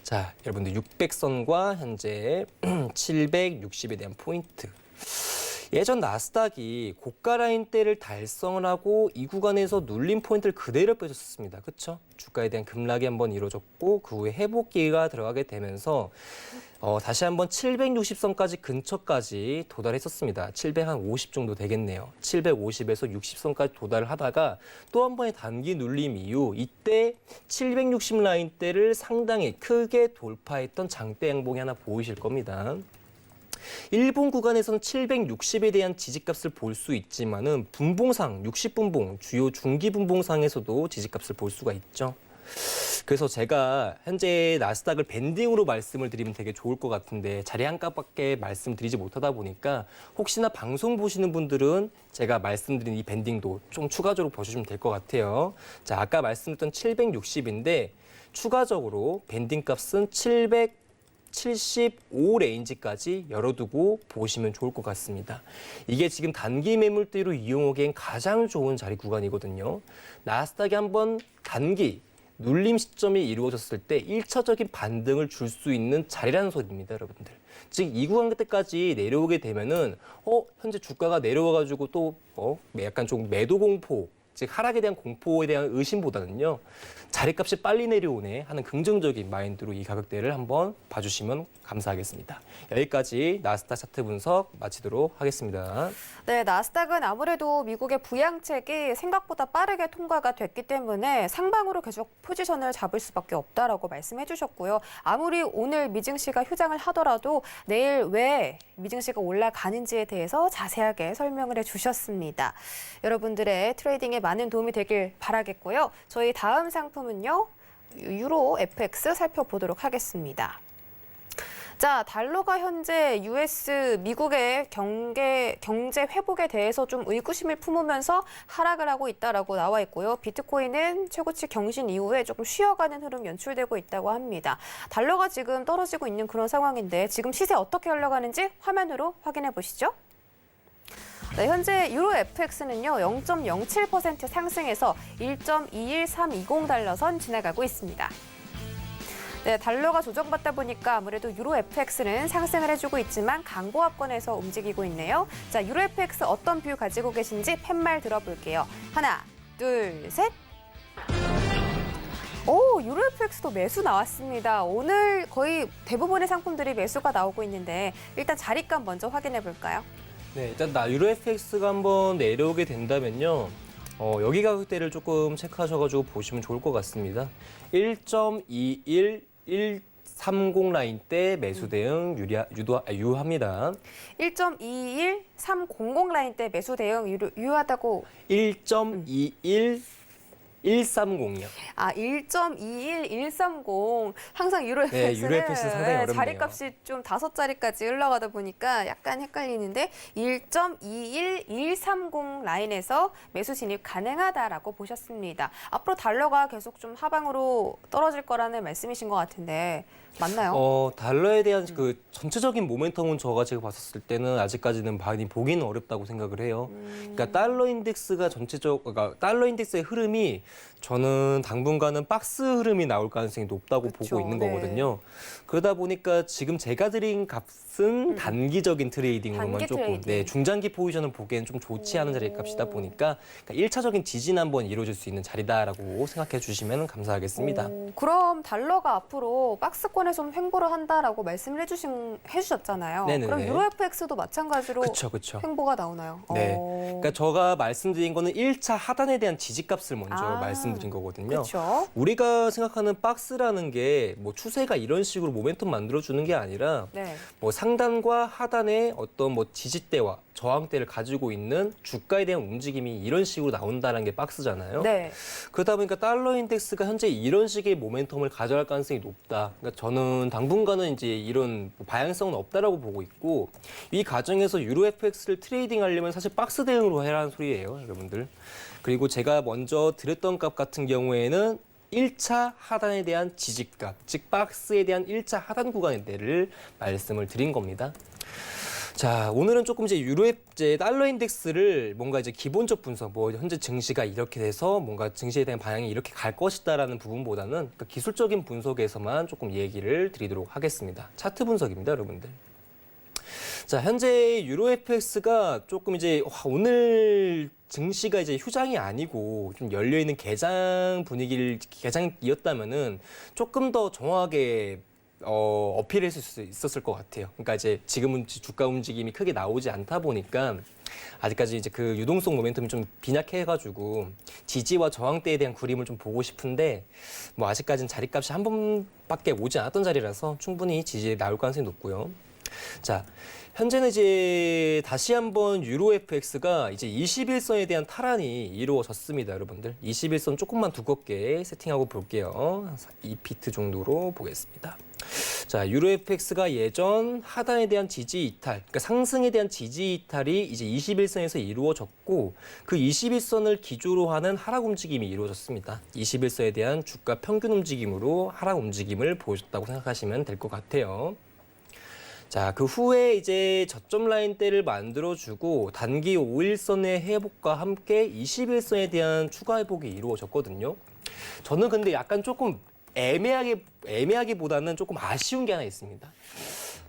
자, 여러분들 600선과 현재 760에 대한 포인트. 예전 나스닥이 고가 라인대를 달성을 하고 이 구간에서 눌림 포인트를 그대로 빼줬습니다. 그렇죠? 주가에 대한 급락이 한번 이루어졌고 그 후에 회복 기회가 들어가게 되면서 다시 한번 760선까지 근처까지 도달했었습니다. 750 정도 되겠네요. 750에서 60선까지 도달을 하다가 또 한 번의 단기 눌림 이후 이때 760 라인대를 상당히 크게 돌파했던 장대 양봉이 하나 보이실 겁니다. 일본 구간에서는 760에 대한 지지값을 볼 수 있지만은 분봉상 60분봉 주요 중기 분봉상에서도 지지값을 볼 수가 있죠. 그래서 제가 현재 나스닥을 밴딩으로 말씀을 드리면 되게 좋을 것 같은데 자리 한 값밖에 말씀드리지 못하다 보니까 혹시나 방송 보시는 분들은 제가 말씀드린 이 밴딩도 좀 추가적으로 보시면 될 것 같아요. 자, 아까 말씀드렸던 760인데 추가적으로 밴딩 값은 775 레인지까지 열어두고 보시면 좋을 것 같습니다. 이게 지금 단기 매물대로 이용하기엔 가장 좋은 자리 구간이거든요. 나스닥이 한번 단기 눌림 시점이 이루어졌을 때 1차적인 반등을 줄 수 있는 자리라는 소리입니다, 여러분들. 즉, 이 구간 때까지 내려오게 되면은, 현재 주가가 내려와가지고 또, 약간 좀 매도 공포, 즉 하락에 대한 공포에 대한 의심보다는요. 자리값이 빨리 내려오네 하는 긍정적인 마인드로 이 가격대를 한번 봐주시면 감사하겠습니다. 여기까지 나스닥 차트 분석 마치도록 하겠습니다. 네, 나스닥은 아무래도 미국의 부양책이 생각보다 빠르게 통과가 됐기 때문에 상방으로 계속 포지션을 잡을 수밖에 없다라고 말씀해 주셨고요. 아무리 오늘 미증시가 휴장을 하더라도 내일 왜 미증시가 올라가는지에 대해서 자세하게 설명을 해주셨습니다. 여러분들의 트레이딩에 많은 도움이 되길 바라겠고요. 저희 다음 상품은요, 유로 FX 살펴보도록 하겠습니다. 자, 달러가 현재 US, 미국의 경제 회복에 대해서 좀 의구심을 품으면서 하락을 하고 있다라고 나와 있고요. 비트코인은 최고치 경신 이후에 조금 쉬어가는 흐름 연출되고 있다고 합니다. 달러가 지금 떨어지고 있는 그런 상황인데 지금 시세 어떻게 흘러가는지 화면으로 확인해 보시죠. 네, 현재 유로 FX는요, 0.07% 상승해서 1.21320 선 지나가고 있습니다. 네, 달러가 조정받다 보니까 아무래도 유로 FX는 상승을 해주고 있지만 강보합권에서 움직이고 있네요. 자, 유로 FX 어떤 뷰 가지고 계신지 팻말 들어볼게요. 하나, 둘, 셋. 오, 유로 FX도 매수 나왔습니다. 오늘 거의 대부분의 상품들이 매수가 나오고 있는데 일단 자리값 먼저 확인해 볼까요? 네, 일단 유로 FX가 한번 내려오게 된다면요. 여기 가격대를 조금 체크하셔가지고 보시면 좋을 것 같습니다. 1.211 1.30 라인 대 매수 대응 유효합니다. 1.21300 라인 때 매수 대응 유효하다고. 1.21130이요. 아, 1.21130. 항상 유로 네, FX는 유로 FX 상당히 어렵네요. 자리값이 좀 5자리까지 흘러가다 보니까 약간 헷갈리는데 1.21130 라인에서 매수 진입 가능하다라고 보셨습니다. 앞으로 달러가 계속 좀 하방으로 떨어질 거라는 말씀이신 것 같은데 맞나요? 달러에 대한 그 전체적인 모멘텀은 제가 봤었을 때는 아직까지는 많이 보기는 어렵다고 생각을 해요. 그러니까 달러 인덱스가 그러니까 달러 인덱스의 흐름이 저는 당분간은 박스 흐름이 나올 가능성이 높다고 그쵸, 보고 있는 네. 거거든요. 그러다 보니까 지금 제가 드린 값은 단기적인 트레이딩으로만 단기 조금 트레이딩. 네, 중장기 포지션을 보기엔 좀 좋지 않은 자리값이다 보니까 그러니까 1차적인 지진 한번 이루어질 수 있는 자리다라고 생각해 주시면 감사하겠습니다. 그럼 달러가 앞으로 박스권에 좀 횡보를 한다라고 말씀을 해주셨잖아요. 네네네. 그럼 유로 FX도 마찬가지로 그렇죠. 횡보가 나오나요? 네. 그러니까 제가 말씀드린 거는 1차 하단에 대한 지지값을 먼저 아, 말씀드린 거거든요. 그렇죠. 우리가 생각하는 박스라는 게 뭐 추세가 이런 식으로 모멘텀 만들어주는 게 아니라 네. 뭐 상단과 하단의 어떤 뭐 지지대와 저항대를 가지고 있는 주가에 대한 움직임이 이런 식으로 나온다는 게 박스잖아요. 네. 그러다 보니까 달러 인덱스가 현재 이런 식의 모멘텀을 가져갈 가능성이 높다. 그러니까 저는 당분간은 이제 이런 방향성은 없다라고 보고 있고 이 과정에서 유로 FX를 트레이딩하려면 사실 박스 대응으로 해라는 소리예요, 여러분들. 그리고 제가 먼저 드렸던 값 같은 경우에는 1차 하단에 대한 지지값, 즉 박스에 대한 1차 하단 구간의 대를 말씀을 드린 겁니다. 자, 오늘은 조금 이제 달러 인덱스를 뭔가 이제 기본적 분석, 뭐 현재 증시가 이렇게 돼서 뭔가 증시에 대한 방향이 이렇게 갈 것이다라는 부분보다는 그러니까 기술적인 분석에서만 조금 얘기를 드리도록 하겠습니다. 차트 분석입니다, 여러분들. 자, 현재 유로 FX가 조금 이제 오늘 증시가 이제 휴장이 아니고 좀 열려 있는 개장이었다면은 조금 더 정확하게 어필했을 수 있었을 것 같아요. 그러니까 이제 지금은 주가 움직임이 크게 나오지 않다 보니까 아직까지 이제 그 유동성 모멘텀이 좀 빈약해가지고 지지와 저항대에 대한 그림을 좀 보고 싶은데 뭐 아직까지는 자리값이 한 번밖에 오지 않았던 자리라서 충분히 지지에 나올 가능성이 높고요. 자, 현재는 이제 다시 한번 유로 FX가 이제 21선에 대한 탈환이 이루어졌습니다, 여러분들. 21선 조금만 두껍게 세팅하고 볼게요. 2피트 정도로 보겠습니다. 자, 유로 FX가 예전 하단에 대한 지지 이탈, 그러니까 상승에 대한 지지 이탈이 이제 21선에서 이루어졌고 그 21선을 기조로 하는 하락 움직임이 이루어졌습니다. 21선에 대한 주가 평균 움직임으로 하락 움직임을 보여줬다고 생각하시면 될 것 같아요. 자, 그 후에 이제 저점 라인대를 만들어주고 단기 5일선의 회복과 함께 21선에 대한 추가 회복이 이루어졌거든요. 저는 근데 약간 조금 애매하기보다는 조금 아쉬운 게 하나 있습니다.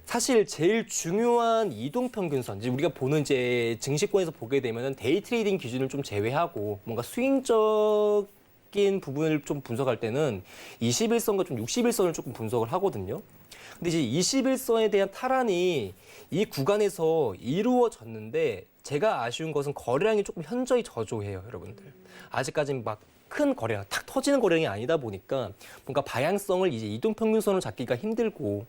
사실 제일 중요한 이동평균선, 이제 우리가 보는 이제 증시권에서 보게 되면은 데이 트레이딩 기준을 좀 제외하고 뭔가 스윙적인 부분을 좀 분석할 때는 21선과 좀 61선을 조금 분석을 하거든요. 근데 이제 21선에 대한 탈환이 이 구간에서 이루어졌는데 제가 아쉬운 것은 거래량이 조금 현저히 저조해요, 여러분들. 아직까지는 막 큰 거래량, 탁 터지는 거래량이 아니다 보니까 뭔가 방향성을 이제 이동평균선을 잡기가 힘들고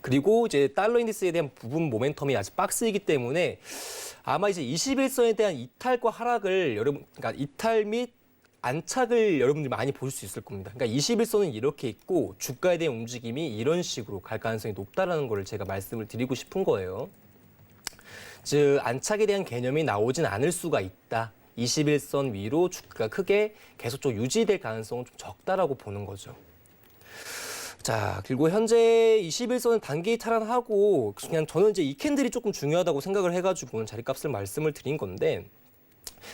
그리고 이제 달러 인덱스에 대한 부분 모멘텀이 아직 박스이기 때문에 아마 이제 21선에 대한 이탈과 하락을 그러니까 이탈 및 안착을 여러분들이 많이 볼 수 있을 겁니다. 그러니까 21선은 이렇게 있고 주가에 대한 움직임이 이런 식으로 갈 가능성이 높다라는 걸 제가 말씀을 드리고 싶은 거예요. 즉 안착에 대한 개념이 나오진 않을 수가 있다. 21선 위로 주가가 크게 계속적으로 유지될 가능성은 좀 적다라고 보는 거죠. 자, 그리고 현재 21선은 단기 탈환하고 그냥 저는 이제 이 캔들이 조금 중요하다고 생각을 해가지고 오늘 자리값을 말씀을 드린 건데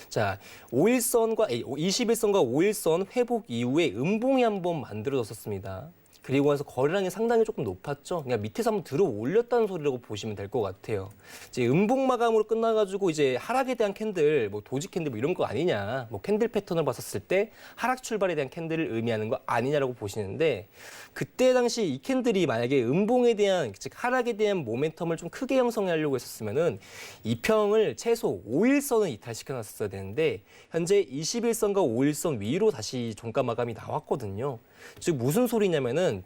자, 21선과 5일선 회복 이후에 음봉이 한번 만들어졌었습니다. 그리고 나서 거래량이 상당히 조금 높았죠. 그냥 밑에서 한번 들어 올렸다는 소리라고 보시면 될 것 같아요. 이제 음봉 마감으로 끝나가지고 이제 하락에 대한 캔들, 뭐 도지 캔들 뭐 이런 거 아니냐, 뭐 캔들 패턴을 봤었을 때 하락 출발에 대한 캔들을 의미하는 거 아니냐라고 보시는데 그때 당시 이 캔들이 만약에 음봉에 대한 즉 하락에 대한 모멘텀을 좀 크게 형성하려고 했었으면은 이 평을 최소 5일선은 이탈시켜놨었어야 되는데 현재 21선과 5일선 위로 다시 종가 마감이 나왔거든요. 즉 무슨 소리냐면은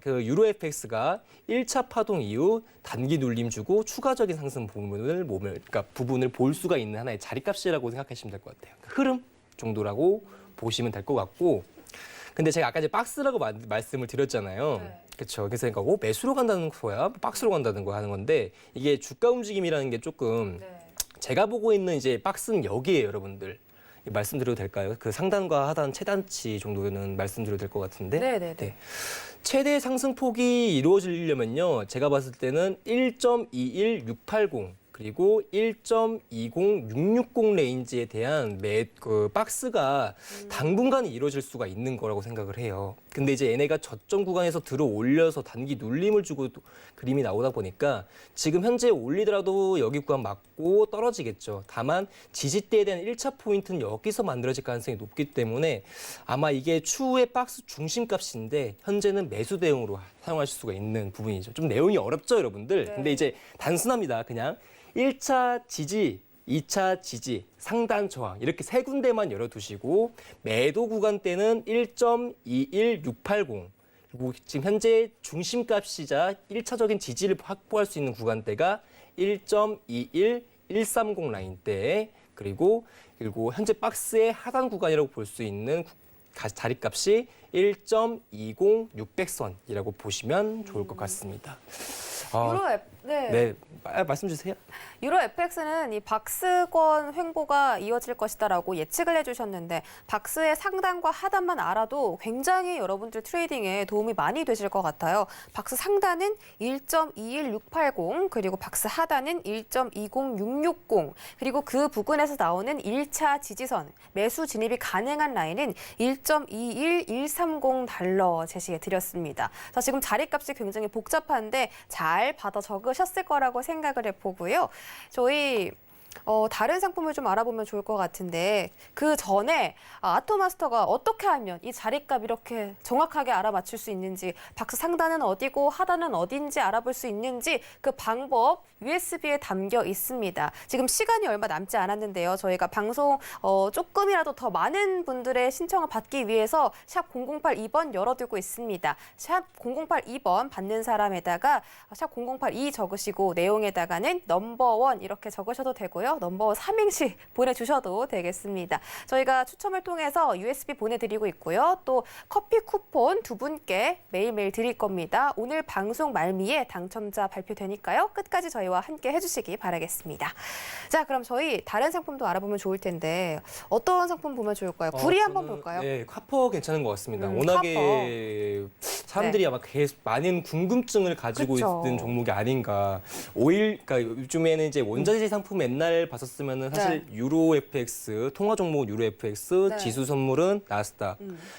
그 유로 FX가 1차 파동 이후 단기 눌림 주고 추가적인 상승 부분을 볼 수가 있는 하나의 자리값이라고 생각하시면 될 것 같아요. 흐름 정도라고 보시면 될 것 같고, 근데 제가 아까 이제 박스라고 말씀을 드렸잖아요. 네. 그렇죠. 그래서 그러니까 매수로 간다는 거야, 박스로 간다는 거 하는 건데, 이게 주가 움직임이라는 게 조금 제가 보고 있는 이제 박스는 여기에요, 여러분들. 말씀드려도 될까요? 그 상단과 하단 최단치 정도는 말씀드려도 될 것 같은데. 네네네. 네. 최대 상승폭이 이루어지려면요, 제가 봤을 때는 1.21680 그리고 1.20660 레인지에 대한 그 박스가 당분간 이루어질 수가 있는 거라고 생각을 해요. 근데 이제 얘네가 저점 구간에서 들어 올려서 단기 눌림을 주고 그림이 나오다 보니까 지금 현재 올리더라도 여기 구간 맞고 떨어지겠죠. 다만 지지대에 대한 1차 포인트는 여기서 만들어질 가능성이 높기 때문에 아마 이게 추후의 박스 중심값인데 현재는 매수 대응으로 사용하실 수가 있는 부분이죠. 좀 내용이 어렵죠, 여러분들? 네. 근데 이제 단순합니다. 그냥 1차 지지, 2차 지지, 상단 저항 이렇게 세 군데만 열어두시고 매도 구간대는 1.21680 그리고 지금 현재 중심값이자 1차적인 지지를 확보할 수 있는 구간대가 1.21130 라인대 그리고 현재 박스의 하단 구간이라고 볼 수 있는 자리값이 1.20600선이라고 보시면 좋을 것 같습니다. 네, 말씀 주세요. 유로 FX는 이 박스권 횡보가 이어질 것이다라고 예측을 해주셨는데 박스의 상단과 하단만 알아도 굉장히 여러분들 트레이딩에 도움이 많이 되실 것 같아요. 박스 상단은 1.21680 그리고 박스 하단은 1.20660 그리고 그 부근에서 나오는 1차 지지선 매수 진입이 가능한 라인은 1.21130 달러 제시해 드렸습니다. 자, 지금 자리값이 굉장히 복잡한데 잘 받아 적으셨을 거라고 생각을 해보고요. 저희 다른 상품을 좀 알아보면 좋을 것 같은데 그 전에 아토마스터가 어떻게 하면 이 자리값 이렇게 정확하게 알아맞힐 수 있는지 박스 상단은 어디고 하단은 어딘지 알아볼 수 있는지 그 방법 USB에 담겨 있습니다. 지금 시간이 얼마 남지 않았는데요. 저희가 방송 조금이라도 더 많은 분들의 신청을 받기 위해서 샵 0082번 열어두고 있습니다. 샵 0082번 받는 사람에다가 샵 0082 적으시고 내용에다가는 넘버원 이렇게 적으셔도 되고요. 넘버원 삼행시 보내주셔도 되겠습니다. 저희가 추첨을 통해서 USB 보내드리고 있고요. 또 커피 쿠폰 2분께 매일매일 드릴 겁니다. 오늘 방송 말미에 당첨자 발표되니까요. 끝까지 저희와 함께 해주시기 바라겠습니다. 자, 그럼 저희 다른 상품도 알아보면 좋을 텐데 어떤 상품 보면 좋을까요? 구리 한번 볼까요? 네, 카퍼 괜찮은 것 같습니다. 워낙에 사람들이 아마 계속 많은 궁금증을 가지고 있는 종목이 아닌가. 그러니까 요즘에는 이제 원자재 상품 맨날 봤었으면은 사실 유로 FX, 통화 종목은 유로 FX, 지수 선물은 나스닥.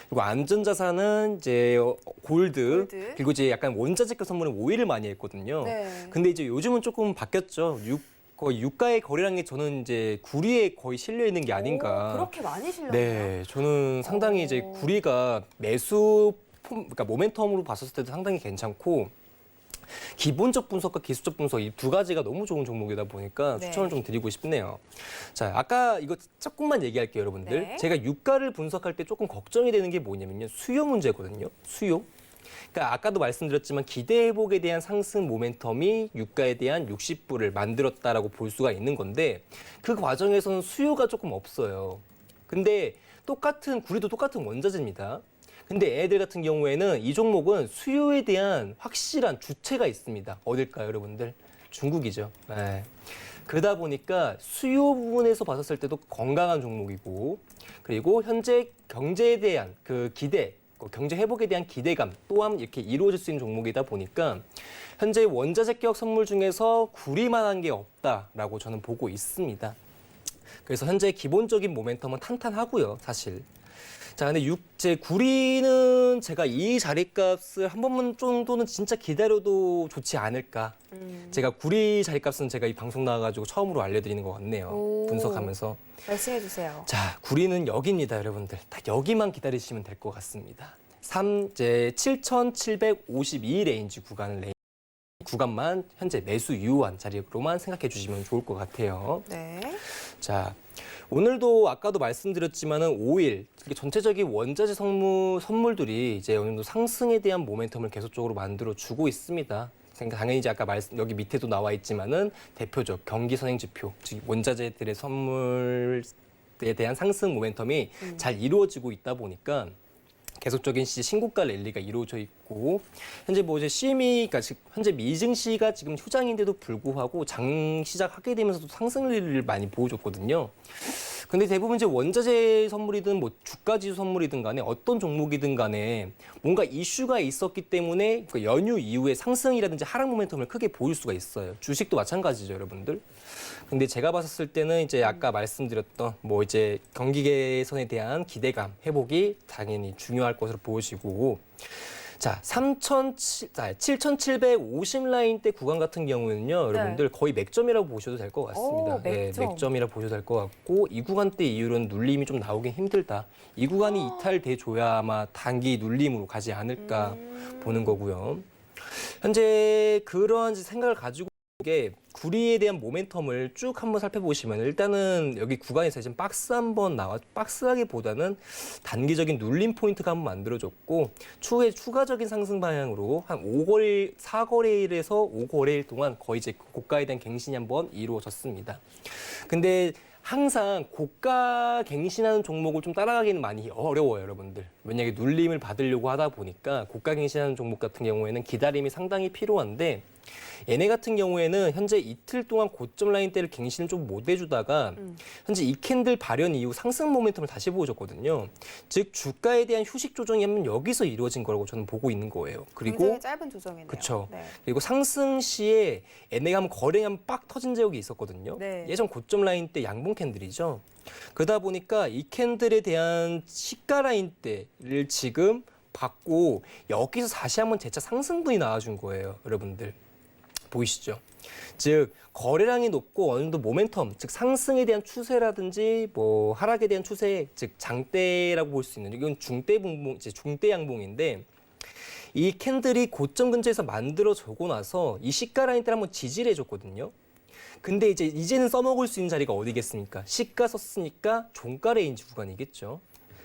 그리고 안전자산은 이제 골드. 그리고 이제 약간 원자재급 선물은 오일을 많이 했거든요. 근데 이제 요즘은 조금 바뀌었죠. 거의 유가의 거래량이 저는 이제 구리에 거의 실려 있는 게 아닌가. 그렇게 많이 실렸나요? 네, 저는 상당히 이제 구리가 그러니까 모멘텀으로 봤었을 때도 상당히 괜찮고 기본적 분석과 기술적 분석 이 두 가지가 너무 좋은 종목이다 보니까 추천을 좀 드리고 싶네요. 자, 아까 이거 조금만 얘기할게요, 여러분들. 제가 유가를 분석할 때 조금 걱정이 되는 게 뭐냐면요. 수요 문제거든요. 수요. 그러니까 아까도 말씀드렸지만 기대 회복에 대한 상승 모멘텀이 유가에 대한 60불을 만들었다라고 볼 수가 있는 건데 그 과정에서는 수요가 조금 없어요. 근데 구리도 똑같은 원자재입니다. 근데 애들 같은 경우에는 이 종목은 수요에 대한 확실한 주체가 있습니다. 어딜까요, 여러분들? 중국이죠. 네. 그러다 보니까 수요 부분에서 봤었을 때도 건강한 종목이고 그리고 현재 경제에 대한 그 기대 경제 회복에 대한 기대감 또한 이렇게 이루어질 수 있는 종목이다 보니까 현재 원자재 격 선물 중에서 구리만한 게 없다라고 저는 보고 있습니다. 그래서 현재 기본적인 모멘텀은 탄탄하고요, 사실. 자, 근데 구리는 제가 이 자리값을 한 번만 정도는 진짜 기다려도 좋지 않을까. 제가 구리 자리값은 제가 이 방송 나와가지고 처음으로 알려드리는 것 같네요. 분석하면서. 말씀해 주세요. 자, 구리는 여기입니다, 여러분들. 딱 여기만 기다리시면 될 것 같습니다. 7,752 레인지 구간만 현재 매수 유효한 자리로만 생각해 주시면 좋을 것 같아요. 네. 자, 오늘도 아까도 말씀드렸지만은 5일 전체적인 원자재 선물들이 이제 어느 정도 상승에 대한 모멘텀을 계속적으로 만들어 주고 있습니다. 당연히 이제 아까 여기 밑에도 나와 있지만은 대표적 경기 선행 지표, 즉 원자재들의 선물에 대한 상승 모멘텀이 잘 이루어지고 있다 보니까 계속적인 신고가 랠리가 이루어져 있고 현재 뭐 이제 CME가 현재 미증시가 지금 휴장인데도 불구하고 장 시작하게 되면서도 상승 랠리를 많이 보여줬거든요. 근데 대부분 이제 원자재 선물이든 뭐 주가지수 선물이든 간에 어떤 종목이든 간에 뭔가 이슈가 있었기 때문에 그 연휴 이후에 상승이라든지 하락 모멘텀을 크게 보일 수가 있어요. 주식도 마찬가지죠, 여러분들. 근데 제가 봤을 때는 이제 아까 말씀드렸던 뭐 이제 경기 개선에 대한 기대감 회복이 당연히 중요할 것으로 보여지고 자, 7,750 라인대 구간 같은 경우에는요, 여러분들 거의 맥점이라고 보셔도 될 것 같습니다. 오, 맥점. 맥점이라고 보셔도 될 것 같고 이 구간대 이후로는 눌림이 좀 나오긴 힘들다. 이 구간이 이탈돼 줘야 아마 단기 눌림으로 가지 않을까 보는 거고요. 현재 그러한 생각을 가지고 게 구리에 대한 모멘텀을 쭉 한번 살펴보시면 일단은 여기 구간에서 지금 박스 한번 박스하기보다는 단기적인 눌림 포인트가 한번 만들어졌고 추후에 추가적인 상승 방향으로 한 4거래일에서 5거래일 동안 거의 이제 고가에 대한 갱신이 한번 이루어졌습니다. 근데 항상 고가 갱신하는 종목을 좀 따라가기는 많이 어려워요, 여러분들. 왜냐하면 눌림을 받으려고 하다 보니까 고가 갱신하는 종목 같은 경우에는 기다림이 상당히 필요한데 얘네 같은 경우에는 현재 이틀 동안 고점 라인대를 갱신을 좀 못 해주다가 현재 이 캔들 발현 이후 상승 모멘텀을 다시 보여줬거든요. 즉 주가에 대한 휴식 조정이 한번 여기서 이루어진 거라고 저는 보고 있는 거예요. 그리고 굉장히 짧은 조정이네요. 그렇죠. 네. 그리고 상승 시에 얘네가 한번 거래가 한번 빡 터진 적이 있었거든요. 네. 예전 고점 라인 때 양봉 캔들이죠. 그러다 보니까 이 캔들에 대한 시가 라인 때를 지금 받고 여기서 다시 한번 재차 상승분이 나와준 거예요, 여러분들. 보이시죠? 즉 거래량이 높고 어느 정도 모멘텀, 즉 상승에 대한 추세라든지 뭐 하락에 대한 추세, 즉 장대라고 볼 수 있는 이건 중대 양봉인데 이 캔들이 고점 근처에서 만들어지고 나서 이 시가 라인 때를 한번 지지를 해줬거든요. 근데 이제는 써먹을 수 있는 자리가 어디겠습니까? 시가 썼으니까 종가 레인지 구간이겠죠.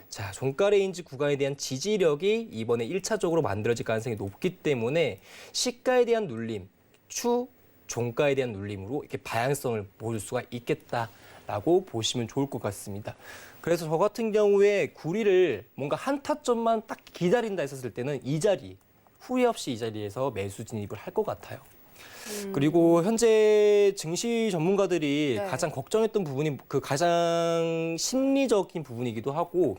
자, 종가 레인지 구간에 대한 지지력이 이번에 1차적으로 만들어질 가능성이 높기 때문에 시가에 대한 눌림, 종가에 대한 눌림으로 이렇게 방향성을 보여줄 수가 있겠다라고 보시면 좋을 것 같습니다. 그래서 저 같은 경우에 구리를 뭔가 한 타점만 딱 기다린다 했었을 때는 이 자리, 후회 없이 이 자리에서 매수 진입을 할 것 같아요. 그리고 현재 증시 전문가들이 네. 가장 걱정했던 부분이 그 가장 심리적인 부분이기도 하고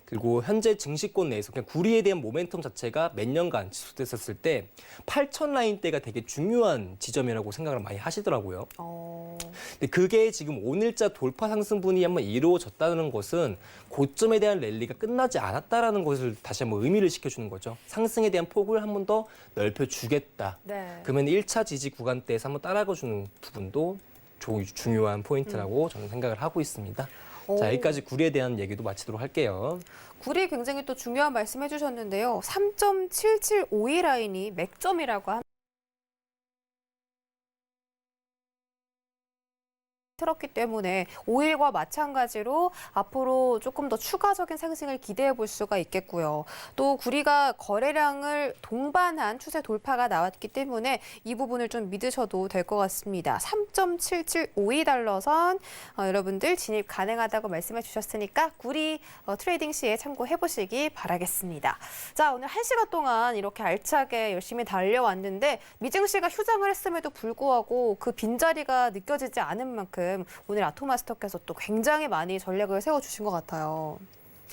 그리고 현재 증시권 내에서 그냥 구리에 대한 모멘텀 자체가 몇 년간 지속됐었을 때 8천 라인대가 되게 중요한 지점이라고 생각을 많이 하시더라고요. 근데 그게 지금 오늘자 돌파 상승분이 한번 이루어졌다는 것은 고점에 대한 랠리가 끝나지 않았다라는 것을 다시 한번 의미를 시켜주는 거죠. 상승에 대한 폭을 한 번 더 넓혀주겠다. 네. 그러면 1차 지지 구간대에서 한번 따라가주는 부분도 중요한 포인트라고 저는 생각을 하고 있습니다. 자, 여기까지 구리에 대한 얘기도 마치도록 할게요. 구리 굉장히 또 중요한 말씀 해주셨는데요. 3.775이 라인이 맥점이라고 합니다. 틀었기 때문에 5일과 마찬가지로 앞으로 조금 더 추가적인 상승을 기대해 볼 수가 있겠고요. 또 구리가 거래량을 동반한 추세 돌파가 나왔기 때문에 이 부분을 좀 믿으셔도 될 것 같습니다. 3.775달러선 여러분들 진입 가능하다고 말씀해 주셨으니까 구리 트레이딩 시에 참고해 보시기 바라겠습니다. 자, 오늘 1시간 동안 이렇게 알차게 열심히 달려왔는데 미증시가 휴장을 했음에도 불구하고 그 빈자리가 느껴지지 않은 만큼 오늘 아토마스터께서 또 굉장히 많이 전략을 세워주신 것 같아요.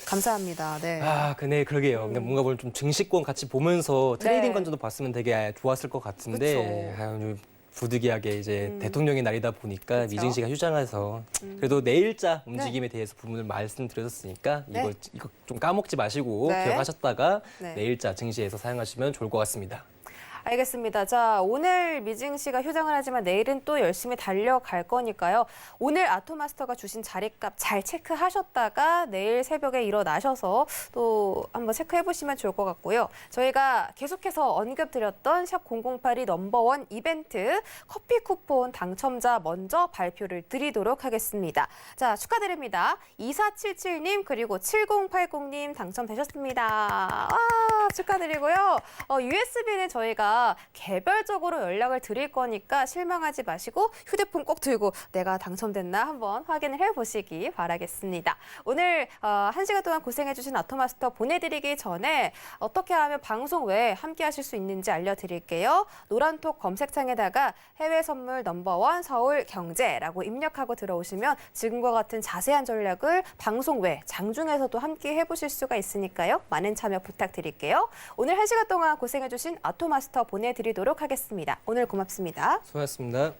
감사합니다. 네. 네, 그러게요. 근데 뭔가 오늘 좀 증시권 같이 보면서 트레이딩 네. 관점도 봤으면 되게 좋았을 것 같은데 오늘 부득이하게 이제 대통령의 날이다 보니까 그쵸. 미증시가 휴장해서 그래도 내일자 움직임에 대해서 부분을 말씀드렸으니까 네. 이거 좀 까먹지 마시고 네. 기억하셨다가 네. 내일자 증시에서 사용하시면 좋을 것 같습니다. 알겠습니다. 자, 오늘 미징 씨가 휴장을 하지만 내일은 또 열심히 달려갈 거니까요. 오늘 아토마스터가 주신 자리값 잘 체크하셨다가 내일 새벽에 일어나셔서 또 한번 체크해 보시면 좋을 것 같고요. 저희가 계속해서 언급드렸던 샵 0082 넘버원 이벤트 커피 쿠폰 당첨자 먼저 발표를 드리도록 하겠습니다. 자, 축하드립니다. 2477님 그리고 7080님 당첨되셨습니다. 와, 축하드리고요. USB는 저희가 개별적으로 연락을 드릴 거니까 실망하지 마시고 휴대폰 꼭 들고 내가 당첨됐나 한번 확인을 해보시기 바라겠습니다. 오늘 1시간 동안 고생해주신 아토마스터 보내드리기 전에 어떻게 하면 방송 외에 함께 하실 수 있는지 알려드릴게요. 노란톡 검색창에다가 해외 선물 넘버원 서울 경제라고 입력하고 들어오시면 지금과 같은 자세한 전략을 방송 외 장중에서도 함께 해보실 수가 있으니까요. 많은 참여 부탁드릴게요. 오늘 1시간 동안 고생해주신 아토마스터 보내드리도록 하겠습니다. 오늘 고맙습니다. 수고하셨습니다.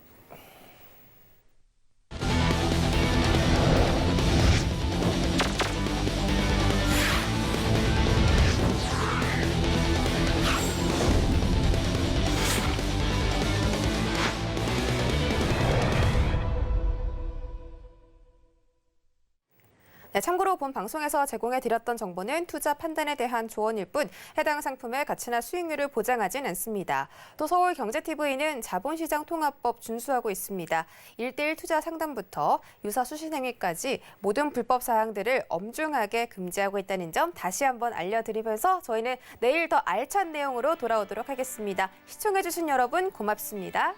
네, 참고로 본 방송에서 제공해드렸던 정보는 투자 판단에 대한 조언일 뿐 해당 상품의 가치나 수익률을 보장하진 않습니다. 또 서울경제TV는 자본시장통합법 준수하고 있습니다. 1:1 투자 상담부터 유사 수신행위까지 모든 불법 사항들을 엄중하게 금지하고 있다는 점 다시 한번 알려드리면서 저희는 내일 더 알찬 내용으로 돌아오도록 하겠습니다. 시청해주신 여러분 고맙습니다.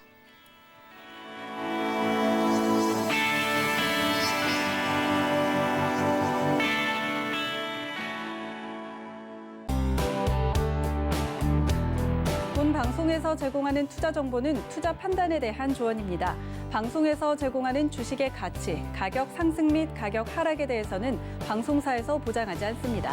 본 방송에서 제공하는 투자 정보는 투자 판단에 대한 조언입니다. 방송에서 제공하는 주식의 가치, 가격 상승 및 가격 하락에 대해서는 방송사에서 보장하지 않습니다.